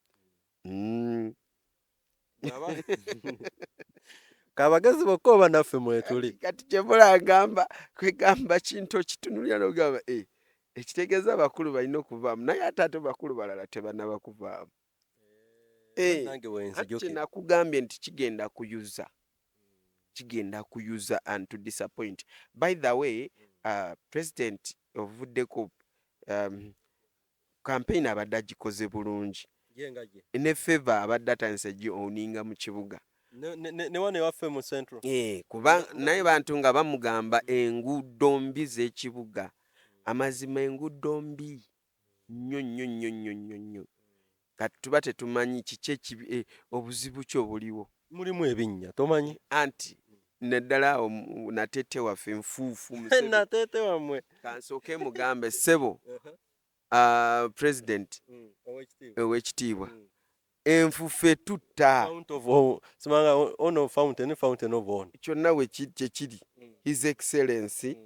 kabagezi bokka oba naffe mwetuli kati kyebulagamba kwegamba kintu okitunulira n'ogamba ekitegeeza abakulu balina okuvaamu naye ate bakulu balala tebanaba kuvaamu ate nakugambye nti kigenda kuyuza and to disappoint. By the way president ovuddeko campaign abadde agikoze bulungi ne favor abadde atandise gioninga mu kibuga ne wane waffe mu central kuba naye bantu nga bamugamba enguudo mbi z'ekibuga amazima enguudo mbi nnyo kati tuba tetumanyi kiki obuzibu ki obuliwo mulimu ebinnya tomanyi anti neddala awo natete waffe enfuufu natete wammwe kansooke mugambe ssebo president ow'ekitiibwa enfufe tutta fountain of on kyonna we kyekiri his excellency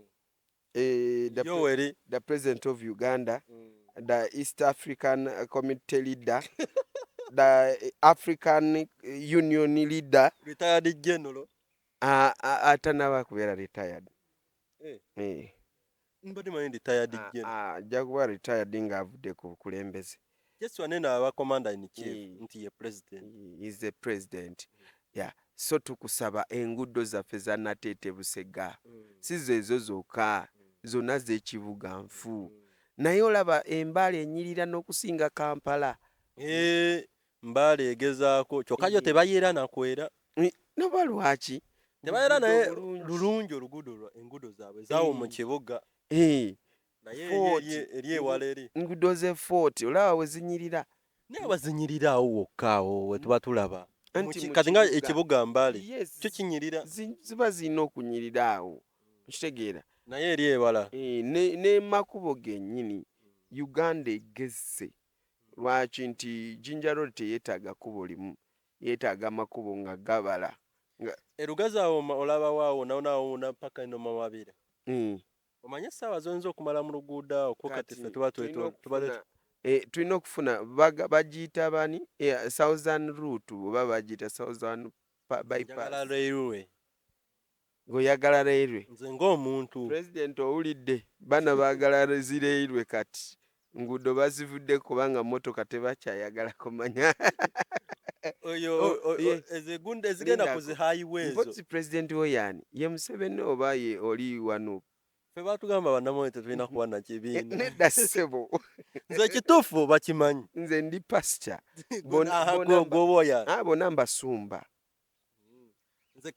the president of Uganda the East African community leader the African Union leader retired general atanaba kubeera retired mbadde manyi retired general ajja kuba retired ng'avudde ku bukulembeze just wanena aba commander in chief nti ye president is the president so tukusaba enguudo zaffe za Nateete Busega sizo ezo zokka zonna z'ekibuga nfu naye olaba Embaale enyirira n'okusinga Kampala Mbaale egezaako kyokka yo tebayera nakwera noba lwaki tebayera naye lulungi oluguudo enguudo zaabwe zaawo mu kibuga naye eri ewala eri enguudo ze Fort olaba we zinyirira naye bazinyirira awo wokka awo we tuba tulaba kati nga ekibuga Mbaale kyo kinyirira ziba zirina okunyirira awo okitegeera naye eri ewala ne makubo gennyini Uganda egezze lwaki nti Jinja Road teyeetaaga kubo limu yeetaaga makubo nga gabala erugazi awo olabawo awo nawona paka eno mawabira omanye essaawa zoyinza okumala mu luguudo awo kuba kati ffe tuba tulina okufuna bagiyita bani Southern route oba bagiyita Southern bypass ng'oyagala railway nze ng'omuntu President owulidde bana baagala zirailwe kati nguudo bazivudde kubanga motoka tebakyayagala kumanya ezigenda ku zi highways mpozzi President woyaani ye Museveni oba ye oli wano ffe baatugamba bannamoyo tetulina kuba na kibiina nedda ssebo nze ekituufu bakimanyi nze ndi pasita bonna mbasumba nze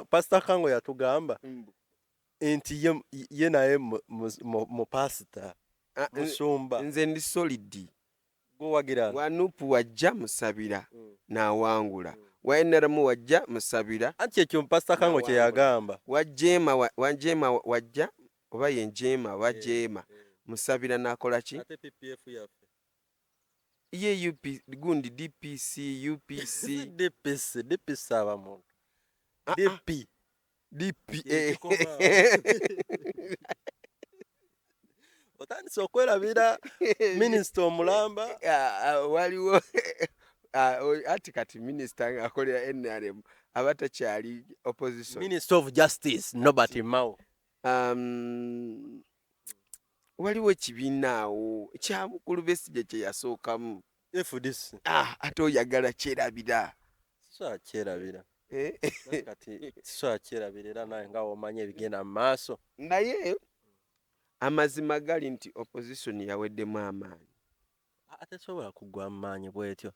pasita Kango yatugamba nti ye naye mu pasita musumba nze ndi solidi gwowagira wanupu wajja musabira n'awangula waeneramu wajja musabira anti ekyo pasita Kango kye yagamba wajema wajja oba yenjema wajema musabira n'akola ki ate PPF yaffe ye gundi DPC UPC DPC abamuntu DP otandise okwerabira minisita omulamba waliwo ati kati minisita ng'akolera NRM abatakyali opposition Minister of Justice Nobert Mao waliwo ekibiina awo kyamukulu Besigye kye yasookamu FDC ate oyagala kyerabira kyerabira kati kyerabira era naye nga omanya ebigenda mu maaso naye amazima gali nti opposition yaweddemu amaanyi atesobola kugwa mu maanyi bwetyo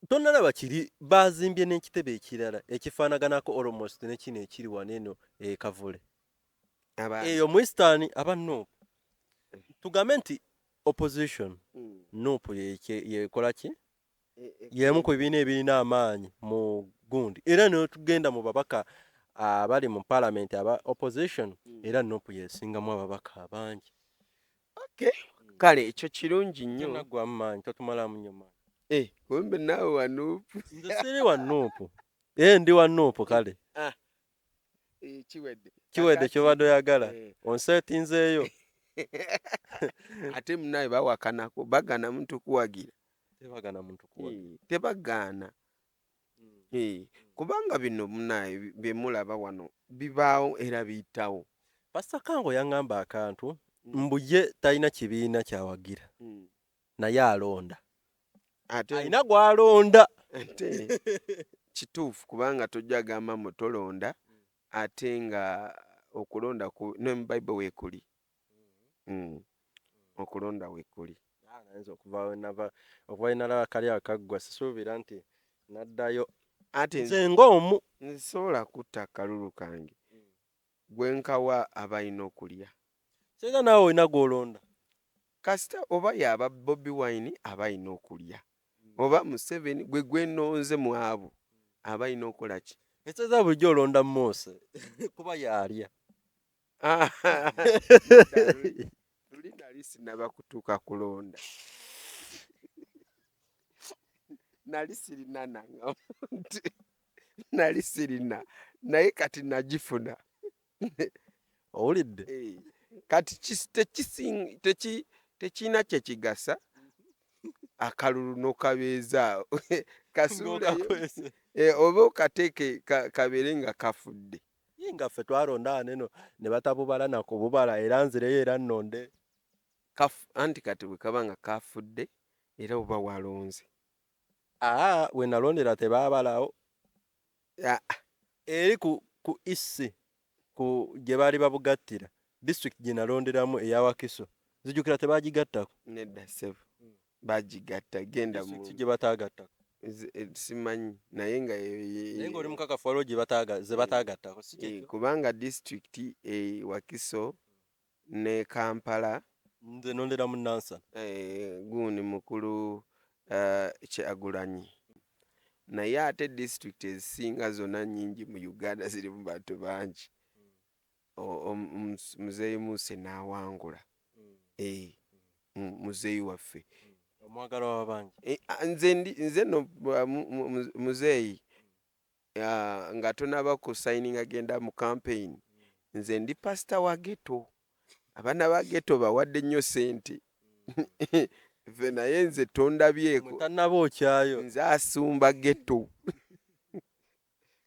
tonnalaba kiri bazimbye n'ekitebe ekirala ekifaanaganako almost ne kino ekiri wano eno Kavule eyo mu Eastern aba Nuupu tugambe nti opposition Nuupu yekola ki yemu ku bibiina ebirina amaanyi mu gundi era ne tugenda mu babaka abali mu parliament aba opposition era Nuupu yesingamu ababaka abangi kale ekyo kirungi nnyo nagwa mu maanyi totumalamu nnyo maanyi kumbe naawe wa Nuupu nze siri wa Nuupu ndi wa Nuupu kale kiwedde kyobadde oyagala onsetinzeeyo ate munaye bawakanako bagana muntu kuwagira tebagaana kubanga bino munaye byemulaba wano bibaawo era biyitawo Pastor Kango yaŋŋamba akantu mbu ye talina kibiina kyawagira naye alonda alina gw'alonda kituufu kubanga tojja gamba mutolonda ate nga okulonda ne mu Bible weekuli okulonda weekuli okuva inalaba kali akaggwa sisuubira nti naddayo ate nze ng'omu nsobola kutta akalulu kange gwenkawa abalina okulya sega naawe olina gw'olonda kasita oba yaba Bobi Wine abalina okulya oba Museveni gwe gwenonze mu abo abalina okukola ki eseza bulijjo olonda Mose kuba yalya luli nali sinaba kutuuka kulonda nali sirina nangamuntu nali sirina naye kati nagifuna owulidde kati tekina kyekigasa akalulu n'okabeeza kasuule oba okateeke kabeere nga kafudde nga ffe twalonda neno ne batabubala nakububala era nzireyo era nnonde anti kati bwe kaba nga kafudde era oba walonze we nalondera tebaabalawo eri ku isi gye baali babugattira disitulikiti gye nalonderamu eya Wakiso zijjukira tebagigattako nedda ssebo bagigatta genda gye bataagattako simanyi naye nga oli mukakafu waliwo ze bataagattako kubanga disitulikiti Wakiso ne Kampala nze nonderamu Nansana guuni mukulu Kyagulanyi naye ate disitulikiti ezisinga zonna nnyingi mu Uganda ziri mu bantu bangi muzeeyi Muse n'awangula. Muzeeyi waffe omwagala w'abangi. nze no muzeeyi nga tonaba ku signing agenda mu campaign, nze ndi pasita wa ghetto. Abaana ba ghetto bawadde nnyo sente. Nze naye nze tondabyeko, Tannaba okyayo. nze asumba ghetto.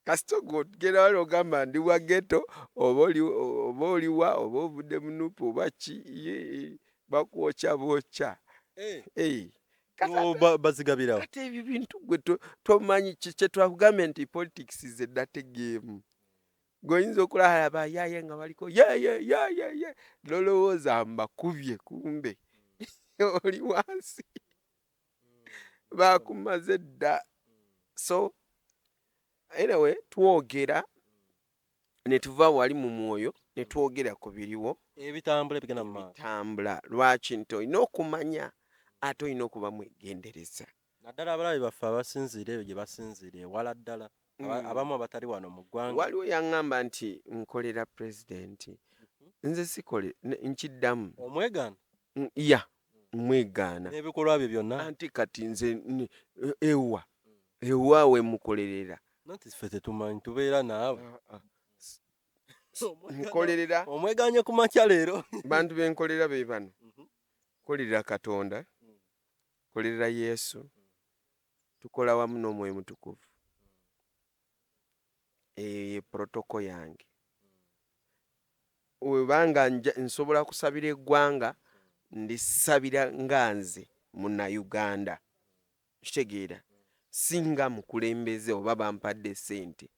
Kasita ogenda wali ogamba ndi wa ghetto, oba oliwa oba ovudde munupu oba ki, bakwokya bwokya. Bazigabirawo. Kati ebyo bintu gwe tomanyi kye twakugambye nti politics is a dirty game. Goyinza okulaba yaye nga baliko ye lolowooza mbakubye kumbe oli wansi bakumaze dda. So anyway twogera ne tuva wali mu mwoyo ne twogera ku biriwo Ebitambula ebigenda mu maaso. bitambula. Lwaki nti olina okumanya ate olina okuba mwegendereza. Naddala abalabi baffe abasinziira eyo gye basinziira ewala ddala. Abamu abatali wano mu ggwanga. Waliwo yaŋŋamba nti nkolera pulezidenti. Nze sikole nkiddamu. Omwegaana. Ya mwegaana. N'ebikolwa bye byonna. Anti kati nze ewa we mukolerera. Nti ffe tetumanyi tubeera naawe. Nkolerera Omwegaanye ku makya leero. bantu benkolera be bano. Kolerera Katonda, kolerera Yesu, tukola wamu n'Omwoyo Mutukuvu. Protoko yange. Webanga nsobola kusabira eggwanga, ndisabira nga nze Munnayuganda. Okitegeera? Singa mukulembeze oba bampadde sente.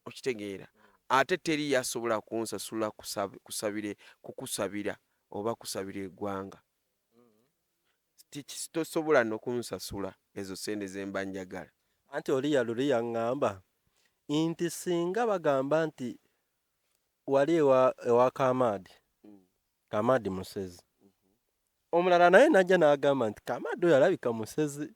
Okitegeera? Ate teri yasobola kunsasula kukusabira oba kusabira eggwanga. Tosobola n'okunsasula ezo sente ze mba njagala. Anti oli yaŋŋamba nti singa bagamba nti wali ewa Kamadi Musezi. Omulala naye najja n'agamba nti Kamadi oyo alabika musezi.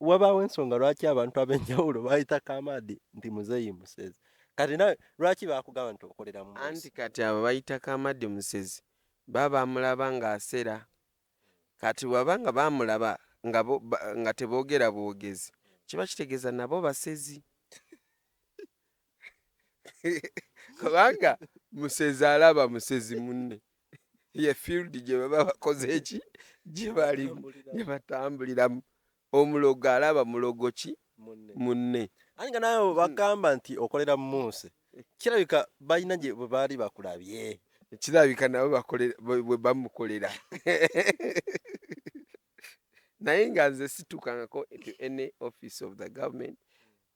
Wabaawo ensonga lwaki abantu ab'enjawulo bayita Kamadi nti muzeeyi musezi. Kati nawe lwaki bakugamba nti okolera mu Anti kati abo bayita Kamadi Musezi baba bamulaba ng'asera. Kati wabanga bamulaba nga teboogera bwogezi, kiba kitegeeza nabo basezi. Kubanga musezi alaba musezi munne. Ye field gye baba bakoze eki gye balimu gye batambuliramu. Omulogo alaba mulogo ki munne. Anga nawe bagamba nti okolera mu Muse. Kirabika balina gye bwe baali bakulabye. Kirabika nabo bwe bamukolera. Naye nga nze situkangako to any office of the government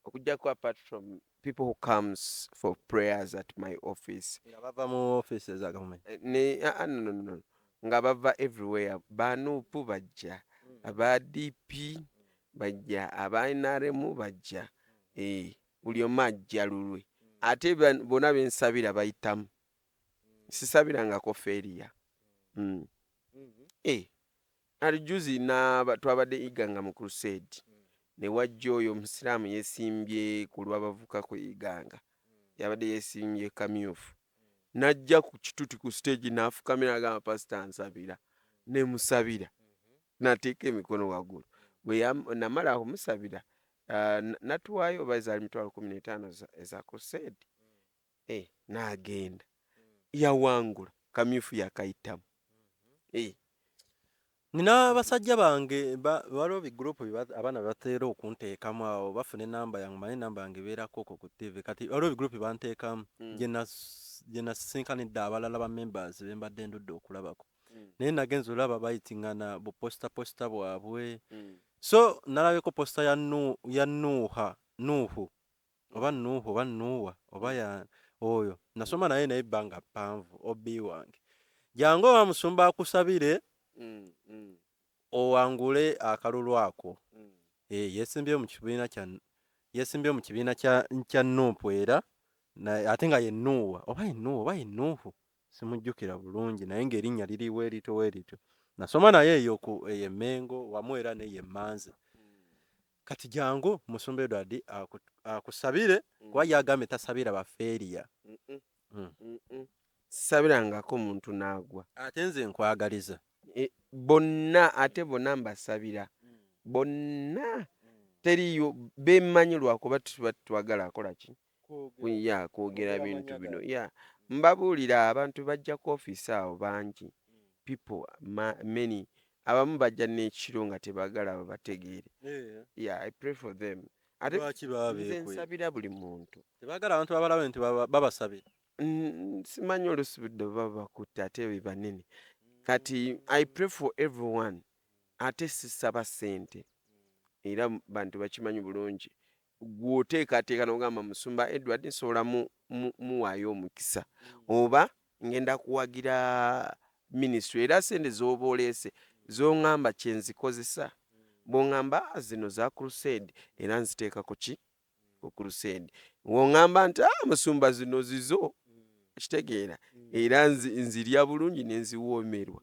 okujjako apart from people who comes for prayers at my office. Nga bava mu office za government. No. Nga bava everywhere. Banupu bajja, aba DP bajja, aba NRM bajja. Buli omu ajja lulwe. Ate bonna bensabira bayitamu. Sisabirangako feriya. Alijuzi twabadde iganga mu crusade. Ne wajja oyo omusiraamu yesimbye ku lw'abavuka ku iganga. Yabadde yesimbye kamyufu. Najja ku kitutu ku stage n'afukamira agamba pastor ansabira. Ne musabira. Nateeka emikono waggulu. Bwe namala okumusabira natuwaayo oba ezaali mitwalo 15 eza crusade. N'agenda. Yawangula. Kamyufu yakayitamu. Nina basajja bange waliwo bigroup abaana bateera okunteekamu awo bafune enamba yange manyi enamba yange ebeerako okwo ku TV. Kati waliwo bigroup banteekamu gye nasinkanidde abalala ba members be mbadde ndudde okulabako. Naye nagenza olaba bayitingana buposta bwabwe. So nalabeko posta ya Nuhu oba Nuwa oba ya oyo. Nasoma naye ebbanga ppanvu obi wange. Jangu bamusumba akusabire owangule akalulu ako. Yesimbye mu kibiina kya Nuupu era ate nga ye Nuwa oba ye Nuhu simujjukira bulungi naye ng'erinnya liriwo erito. Nasoma naye eyo ku Mengo wamu era ne ye Manze. Kati jangu musumba Edward akusabire kuba yagambye tasabira baferiya. Sabirangako muntu n'agwa. Ate nze nkwagaliza. Bonna ate bonna mbasabira. Bonna teriyo bemanyi lwakuba twagala akola ki? Ya kwogera bintu bino. Ya mbabuulira abantu bajja ku office awo bangi. People many abamu bajja n'ekiro nga tebaagala babategeere. Yeah, I pray for them. Ate nze nsabira buli muntu. Tebaagala abantu abalabe nti babasabira. Simanyi olusubidde baba bakutte ate be banene. Kati I pray for everyone. Ate sisaba ssente. Era bantu bakimanyi bulungi. Gw'oteekateeka n'ogamba Musumba Edward nsobola muwaayo omukisa. Oba ngenda kuwagira ministry era ssente z'oba oleese z'oŋŋamba kye nzikozesa. Bw'oŋŋamba zino za crusade era nziteeka ku ki? Ku crusade. Bw'oŋŋamba nti Musumba zino zizo kitegeera era nzirya bulungi ne nziwoomerwa.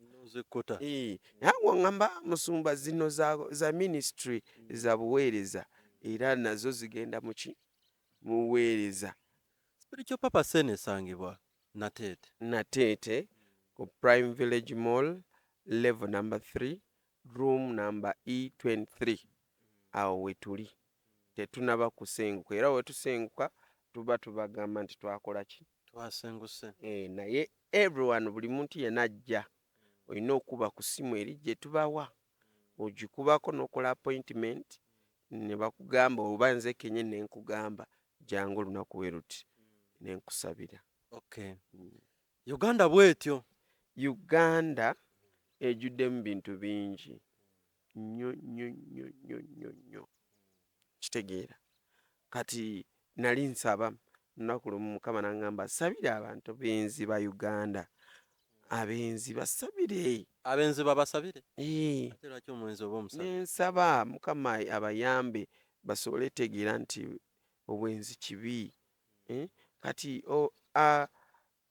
Bw'oŋŋamba Musumba zino za ministry za buweereza era nazo zigenda mu ki? Mu buweereza. Spiritual Papa Sene esangibwa Nateete ku Prime Village Mall level number 3 room number E23. Awo wetuli. Tetunaba kusenguka era wetusenguka tuba tubagamba nti twakola ki? Twasenguse. Naye everyone buli muntu yenna ajja. Olina okuba ku ssimu eri gye tubawa. Ogikubako n'okola appointment ne bakugamba oba nze kenye ne nkugamba jangu olunaku bwe luti ne nkusabira. Okay. Uganda bwetyo. Uganda ejjuddemu bintu bingi nnyo kitegeera. Kati nali nsaba lunaku lumu Mukama n'aŋŋamba sabira abantu benzi ba Uganda. Abenzi basabire. Abenzi babasabire? Ate lwaki omwenzi oba omusabire? Nensaba Mukama abayambe basobole tegeera nti obwenzi kibi. Kati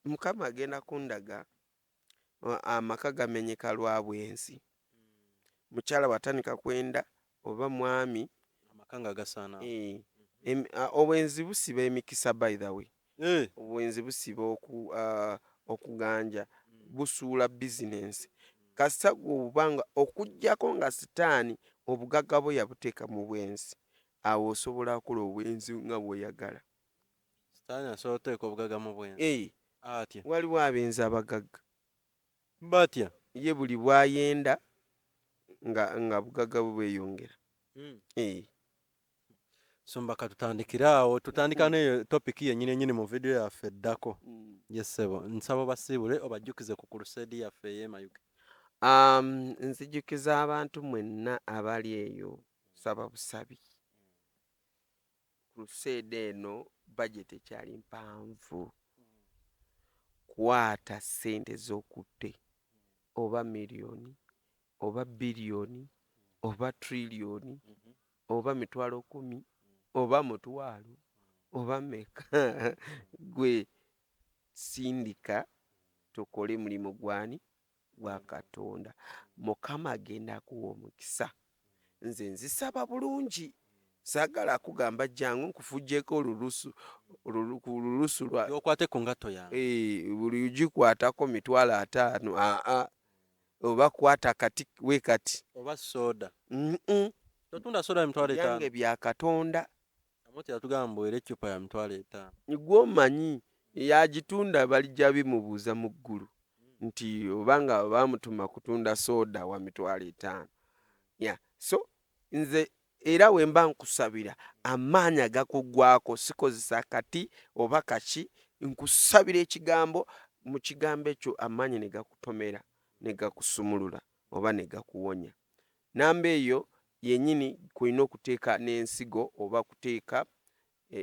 Mukama agenda kundaga amaka gamenyeka lwa bwenzi. Mukyala watandika kwenda oba mwami amaka nga gasaana. Obwenzi busiba emikisa by the way. Obwenzi busiba okuganja busuula bizinensi. Kasita gw'obanga okuggyako nga sitaani obugagga bwe yabuteeka mu bwenzi. Awo osobola okukola obwenzi nga bw'oyagala. Sitaani asobola okuteeka obugagga mu bwenzi. Atya. Waliwo abenzi abagagga. Batya. Ye buli bw'ayenda nga bugagga bwe bweyongera. Sumba katutandikira awo tutandika neyo topic yennyini mu video yaffe eddako. Yesebo nsaba basiibule obajjukize ku crusade yaffe ey'emayuge. Nzijukiza abantu mwenna abali eyo saba busabi. Crusade eno budget ekyali mpanvu. Kwata ssente z'okutte oba miliyoni oba biliyoni oba triliyoni oba mitwalo 10 oba mutwalo oba meka gwe sindika tukole mulimu gwani gwa Katonda. Mukama agenda kuwa omukisa. Nze nzisaba bulungi. Saagala kugamba jangu nkufujjeko olulusu lwa okwate ku ngato yange. Buli ugikwatako mitwalo 5. Oba kwata kati we kati. Oba soda. Totunda soda mitwalo 5. Yange bya Katonda. Amoti atugamba era ecupa ya mitwalo 5. Gw'omanyi yagitunda balijja bimubuuza mu ggulu nti obanga bamutuma kutunda soda wa mitwalo 5. So nze era wemba nkusabira amaanyi agakugwako sikozesa kati oba kaki nkusabira ekigambo mu kigambo ekyo amaanyi ne gakutomera ne gakusumulula oba ne gakuwonya. Namba eyo yennyini kulina okuteeka n'ensigo oba kuteeka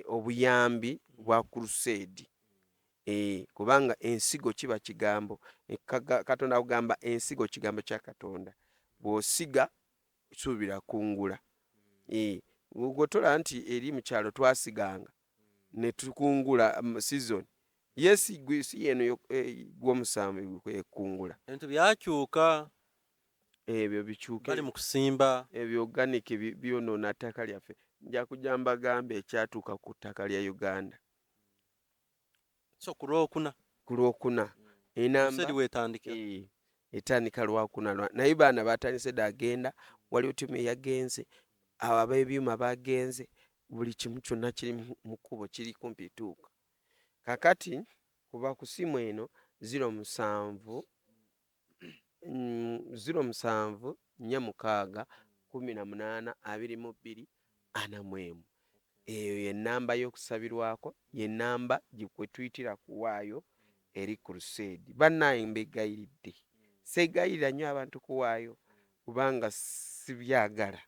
obuyambi bwa crusade. Kubanga ensigo kiba kigambo. Katonda akugamba ensigo kigambo kya Katonda. Bw'osiga suubira kungula. Gotola nti eri mu kyalo twasiganga ne tukungula season. Yes, gwisi yeno gw'omusambi kwekungula. Ebintu byakyuka. Ebyo bikyuka. Bali mu kusimba. Ebyo organic byonoona ttaka lyaffe. Nja kujja mbagambe ekyatuuka ku ttaka lya Uganda. so ku Lwokuna ku Lwokuna enamba Crusade wetandika etandika Lwakuna naye baana batandise dagenda waliwo ttiimu eyagenze abo ab'ebyuma bagenze buli kimu kyonna kiri mu kkubo kiri kumpi ituuka kakati kuba ku simu eno 07 07 46 18 22 41 eyo ye nnamba y'okusabirwako ye nnamba gye tuyitira kuwaayo eri Crusade. Bannaye mbegayiridde seegayirira nnyo abantu kuwaayo kubanga sibyagala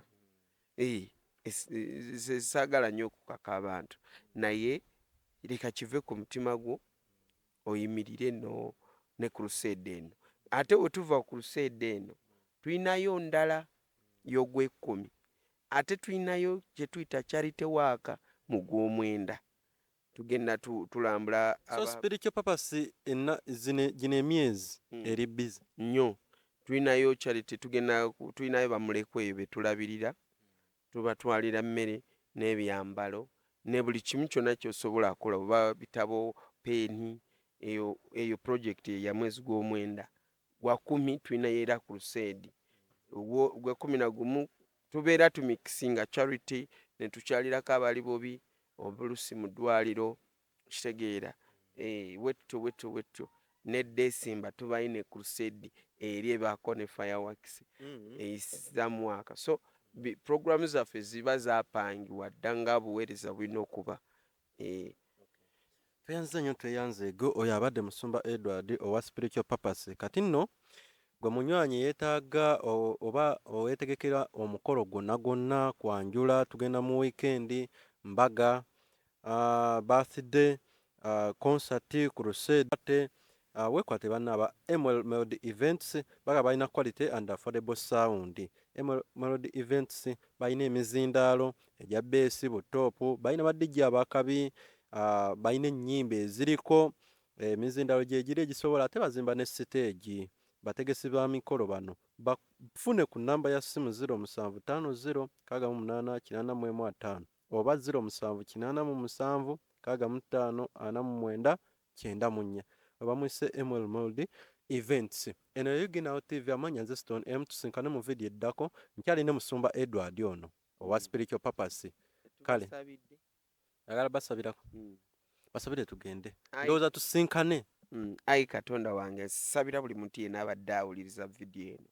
saagala nnyo okukaka abantu naye leka kive ku mutima gwo oyimirire no ne Crusade eno ate bwe tuva ku Crusade eno tulinayo ndala y'Ogwekumi ate tulinayo kye tuyita Charity Work mu Gwomwenda tugenda tulambula so spiritual purpose gino emyezi eri busy nnyo tulinayo Charity tulinayo bamulekwa eyo betulabirira tubatwalira mmere n'ebyambalo ne buli kimu kyonna ky'osobola akola oba bitabo peeni eyo project ya mwezi gw'Omwenda gwa 10 tulinayo era Crusade gwa 11 tubeera tumikisinga Charity ne tukyalirako abali bobi obulusi mu ddwaliro kitegeera wetto ne December tubayine Crusade eri ebaako ne fireworks eyisiza mwaka so program zaffe ziba zapangiwa dda nga buweereza bulina okuba tweyanze nnyo tweyanze ego oyo abadde Musumba Edward owa spiritual purpose kati nno gwe munywanyi yeetaaga oba oweetegekera omukolo gwonna kwanjula tugenda mu weekend mbaga birthday concert Crusade wekwate banaba Emerald Events baga balina quality and affordable sound. Emerald Events balina emizindaalo egya bass butopu balina badijja abakabi balina ennyimba eziriko emizindaalo gye giri egisobola ate bazimba ne stage bategesi ba mikolo bano bafune ku namba ya simu 0750 oba 0788754594 oba mwise Emerald Events. Eno Yuginawo TV amanya nze Stone M tusinkane mu video eddako nkyali ne Musumba Edward ono owa spiritual purpose kale agala basabirako basabire tugende ndowooza tusinkane ayi Katonda wange sabira buli muntu yenna abadde awuliriza video eno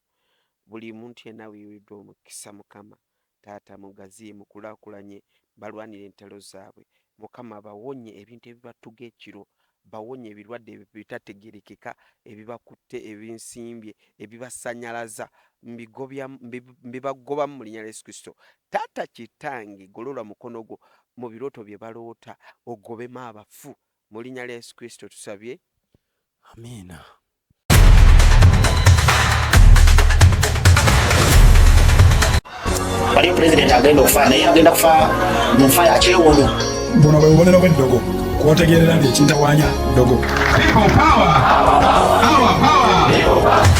buli muntu yenna wiiwiddwa omukisa Mukama taata mugazi mukulaakulanye balwanira entalo zaabwe Mukama bawonye ebintu ebibatuga ekiro bawonye ebirwadde bitategerekeka ebibakutte ebinsimbye ebibasanyalaza mbibagoba mu linnya lya Yesu Kristo taata kitange golola mukono gwo mu birooto bye baloota ogobemu abafu mu linnya lya Yesu Kristo tusabye amina. waliyo pulezidenti agenda okufa naye agenda kufa mu nfa ya kyewuunyo buno bwe bubonero bw'eddogo kwotegeerera nti ekintawanya ddogo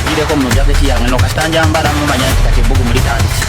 gireko mu jaketi yange nokasita njambala mumanya nti kati ebbugumu litandise